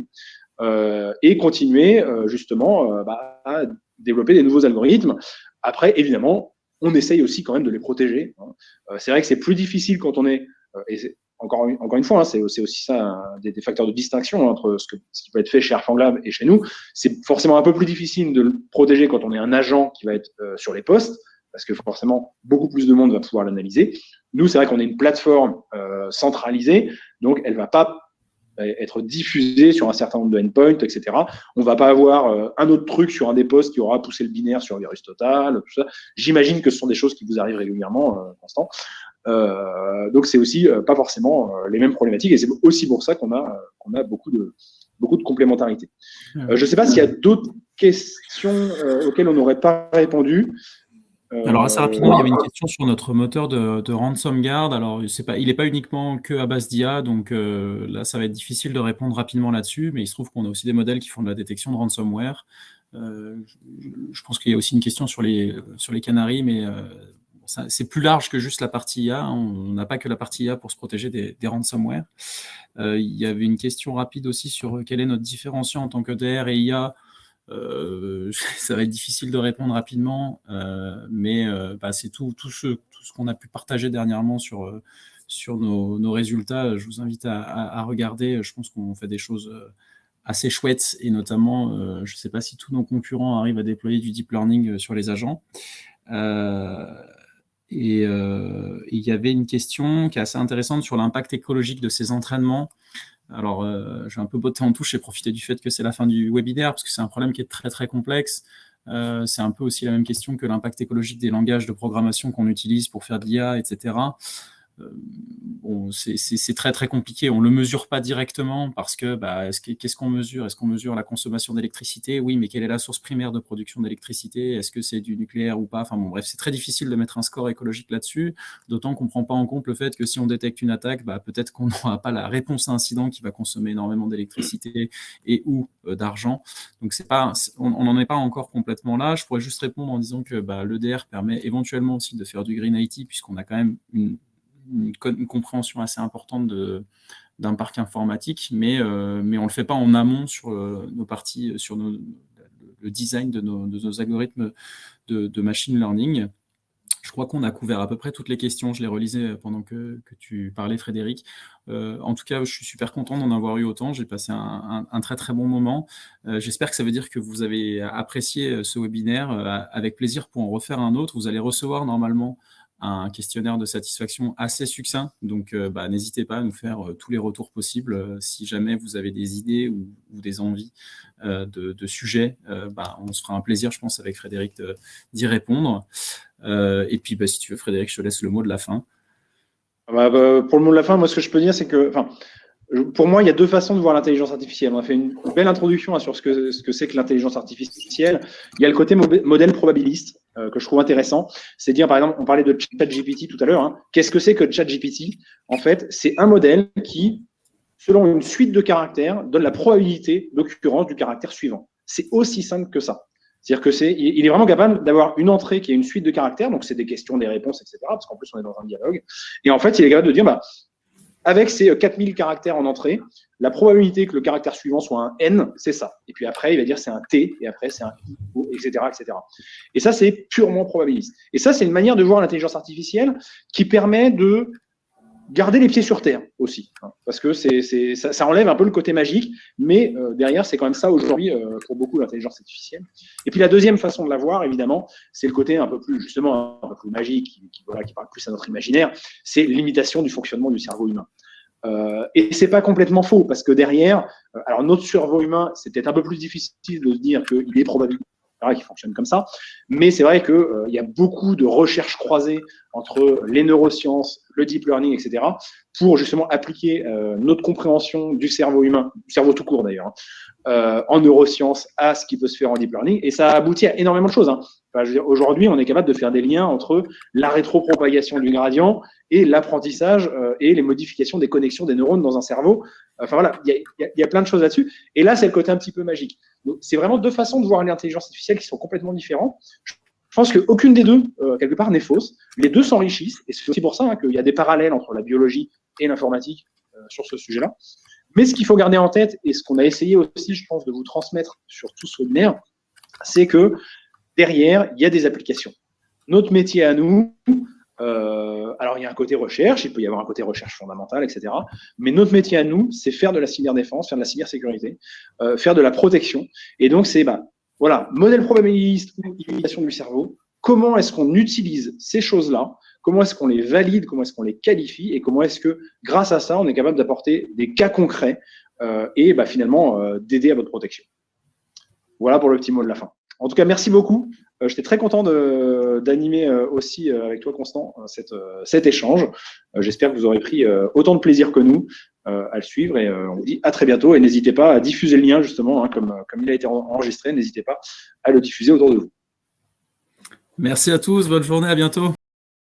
et continuer justement à développer des nouveaux algorithmes. Après, évidemment, on essaye aussi quand même de les protéger. C'est vrai que c'est plus difficile quand on est, et encore une fois, c'est aussi ça des facteurs de distinction entre ce qui peut être fait chez Airfang et chez nous. C'est forcément un peu plus difficile de le protéger quand on est un agent qui va être sur les postes, parce que forcément, beaucoup plus de monde va pouvoir l'analyser. Nous, c'est vrai qu'on est une plateforme centralisée, donc elle ne va pas être diffusée sur un certain nombre de endpoints, etc. On ne va pas avoir un autre truc sur un des postes qui aura poussé le binaire sur VirusTotal, tout ça. J'imagine que ce sont des choses qui vous arrivent régulièrement, Constant. Donc, c'est aussi pas forcément les mêmes problématiques et c'est aussi pour ça qu'on a beaucoup de complémentarité. Je ne sais pas s'il y a d'autres questions auxquelles on n'aurait pas répondu. Alors assez rapidement, il y avait une question sur notre moteur de RansomGuard. Alors il n'est pas uniquement que à base d'IA, donc là ça va être difficile de répondre rapidement là-dessus, mais il se trouve qu'on a aussi des modèles qui font de la détection de ransomware. Je pense qu'il y a aussi une question sur les canaries, mais c'est plus large que juste la partie IA. On n'a pas que la partie IA pour se protéger des ransomware. Il y avait une question rapide aussi sur quel est notre différenciant en tant que DR et IA. Ça va être difficile de répondre rapidement, mais c'est tout ce qu'on a pu partager dernièrement sur nos résultats. Je vous invite à regarder. Je pense qu'on fait des choses assez chouettes et notamment, je ne sais pas si tous nos concurrents arrivent à déployer du deep learning sur les agents. Et il y avait une question qui est assez intéressante sur l'impact écologique de ces entraînements. Alors, j'ai un peu botté en touche et profité du fait que c'est la fin du webinaire, parce que c'est un problème qui est très, très complexe. C'est un peu aussi la même question que l'impact écologique des langages de programmation qu'on utilise pour faire de l'IA, etc. C'est très, très compliqué. On ne le mesure pas directement parce que qu'est-ce qu'on mesure? Est-ce qu'on mesure la consommation d'électricité? Oui, mais quelle est la source primaire de production d'électricité? Est-ce que c'est du nucléaire ou pas? Enfin bon, bref, c'est très difficile de mettre un score écologique là-dessus, d'autant qu'on ne prend pas en compte le fait que si on détecte une attaque, peut-être qu'on n'aura pas la réponse à incident qui va consommer énormément d'électricité et ou d'argent. Donc on n'en est pas encore complètement là. Je pourrais juste répondre en disant que l'EDR permet éventuellement aussi de faire du Green IT, puisqu'on a quand même une compréhension assez importante d'un parc informatique, mais on ne le fait pas en amont sur nos parties, sur le design de nos algorithmes de machine learning. Je crois qu'on a couvert à peu près toutes les questions. Je les relisais pendant que tu parlais, Frédéric. En tout cas, je suis super content d'en avoir eu autant. J'ai passé un très, très bon moment. J'espère que ça veut dire que vous avez apprécié ce webinaire. Avec plaisir pour en refaire un autre. Vous allez recevoir normalement un questionnaire de satisfaction assez succinct. Donc, n'hésitez pas à nous faire tous les retours possibles. Si jamais vous avez des idées ou des envies de sujets, on se fera un plaisir, je pense, avec Frédéric, d'y répondre. Et puis, si tu veux, Frédéric, je te laisse le mot de la fin. Pour le mot de la fin, moi, ce que je peux dire, c'est que, pour moi, il y a deux façons de voir l'intelligence artificielle. On a fait une belle introduction sur ce que c'est que l'intelligence artificielle. Il y a le côté modèle probabiliste que je trouve intéressant. C'est dire, par exemple, on parlait de ChatGPT tout à l'heure. Qu'est-ce que c'est que ChatGPT? En fait, c'est un modèle qui, selon une suite de caractères, donne la probabilité d'occurrence du caractère suivant. C'est aussi simple que ça. C'est-à-dire il est vraiment capable d'avoir une entrée qui est une suite de caractères, donc c'est des questions, des réponses, etc. Parce qu'en plus, on est dans un dialogue. Et en fait, il est capable de dire, avec ces 4000 caractères en entrée, la probabilité que le caractère suivant soit un N, c'est ça. Et puis après, il va dire c'est un T, et après c'est un I, etc., etc. Et ça, c'est purement probabiliste. Et ça, c'est une manière de voir l'intelligence artificielle qui permet de garder les pieds sur terre aussi, hein, parce que ça enlève un peu le côté magique, mais derrière, c'est quand même ça aujourd'hui pour beaucoup l'intelligence artificielle. Et puis la deuxième façon de la voir, évidemment, c'est le côté un peu plus, justement, un peu plus magique, qui parle plus à notre imaginaire, c'est l'imitation du fonctionnement du cerveau humain. Et c'est pas complètement faux, parce que derrière, alors notre cerveau humain, c'est peut-être un peu plus difficile de se dire qu'il est probable qu'il fonctionne comme ça, mais c'est vrai qu'il y a beaucoup de recherches croisées entre les neurosciences, le deep learning, etc., pour justement appliquer notre compréhension du cerveau humain, du cerveau tout court d'ailleurs, en neurosciences à ce qui peut se faire en deep learning, et ça aboutit à énormément de choses. Hein. Enfin, je veux dire, aujourd'hui, on est capable de faire des liens entre la rétropropagation du gradient et l'apprentissage et les modifications des connexions des neurones dans un cerveau. Enfin voilà, il y a plein de choses là-dessus. Et là, c'est le côté un petit peu magique. Donc, c'est vraiment deux façons de voir l'intelligence artificielle qui sont complètement différentes. Je pense qu'aucune des deux, quelque part, n'est fausse. Les deux s'enrichissent, et c'est aussi pour ça hein, qu'il y a des parallèles entre la biologie et l'informatique sur ce sujet-là. Mais ce qu'il faut garder en tête, et ce qu'on a essayé aussi, je pense, de vous transmettre sur tout ce webinaire, c'est que derrière, il y a des applications. Notre métier à nous, alors il y a un côté recherche, il peut y avoir un côté recherche fondamentale, etc. Mais notre métier à nous, c'est faire de la cyberdéfense, faire de la cybersécurité, faire de la protection. Et donc, c'est voilà, modèle probabiliste ou imitation du cerveau. Comment est-ce qu'on utilise ces choses-là? Comment est-ce qu'on les valide? Comment est-ce qu'on les qualifie? Et comment est-ce que, grâce à ça, on est capable d'apporter des cas concrets et finalement d'aider à votre protection? Voilà pour le petit mot de la fin. En tout cas, merci beaucoup. J'étais très content d'animer aussi avec toi, Constant, cet échange. J'espère que vous aurez pris autant de plaisir que nous à le suivre. Et on vous dit à très bientôt. Et n'hésitez pas à diffuser le lien, justement, hein, comme il a été enregistré. N'hésitez pas à le diffuser autour de vous. Merci à tous. Bonne journée. À bientôt.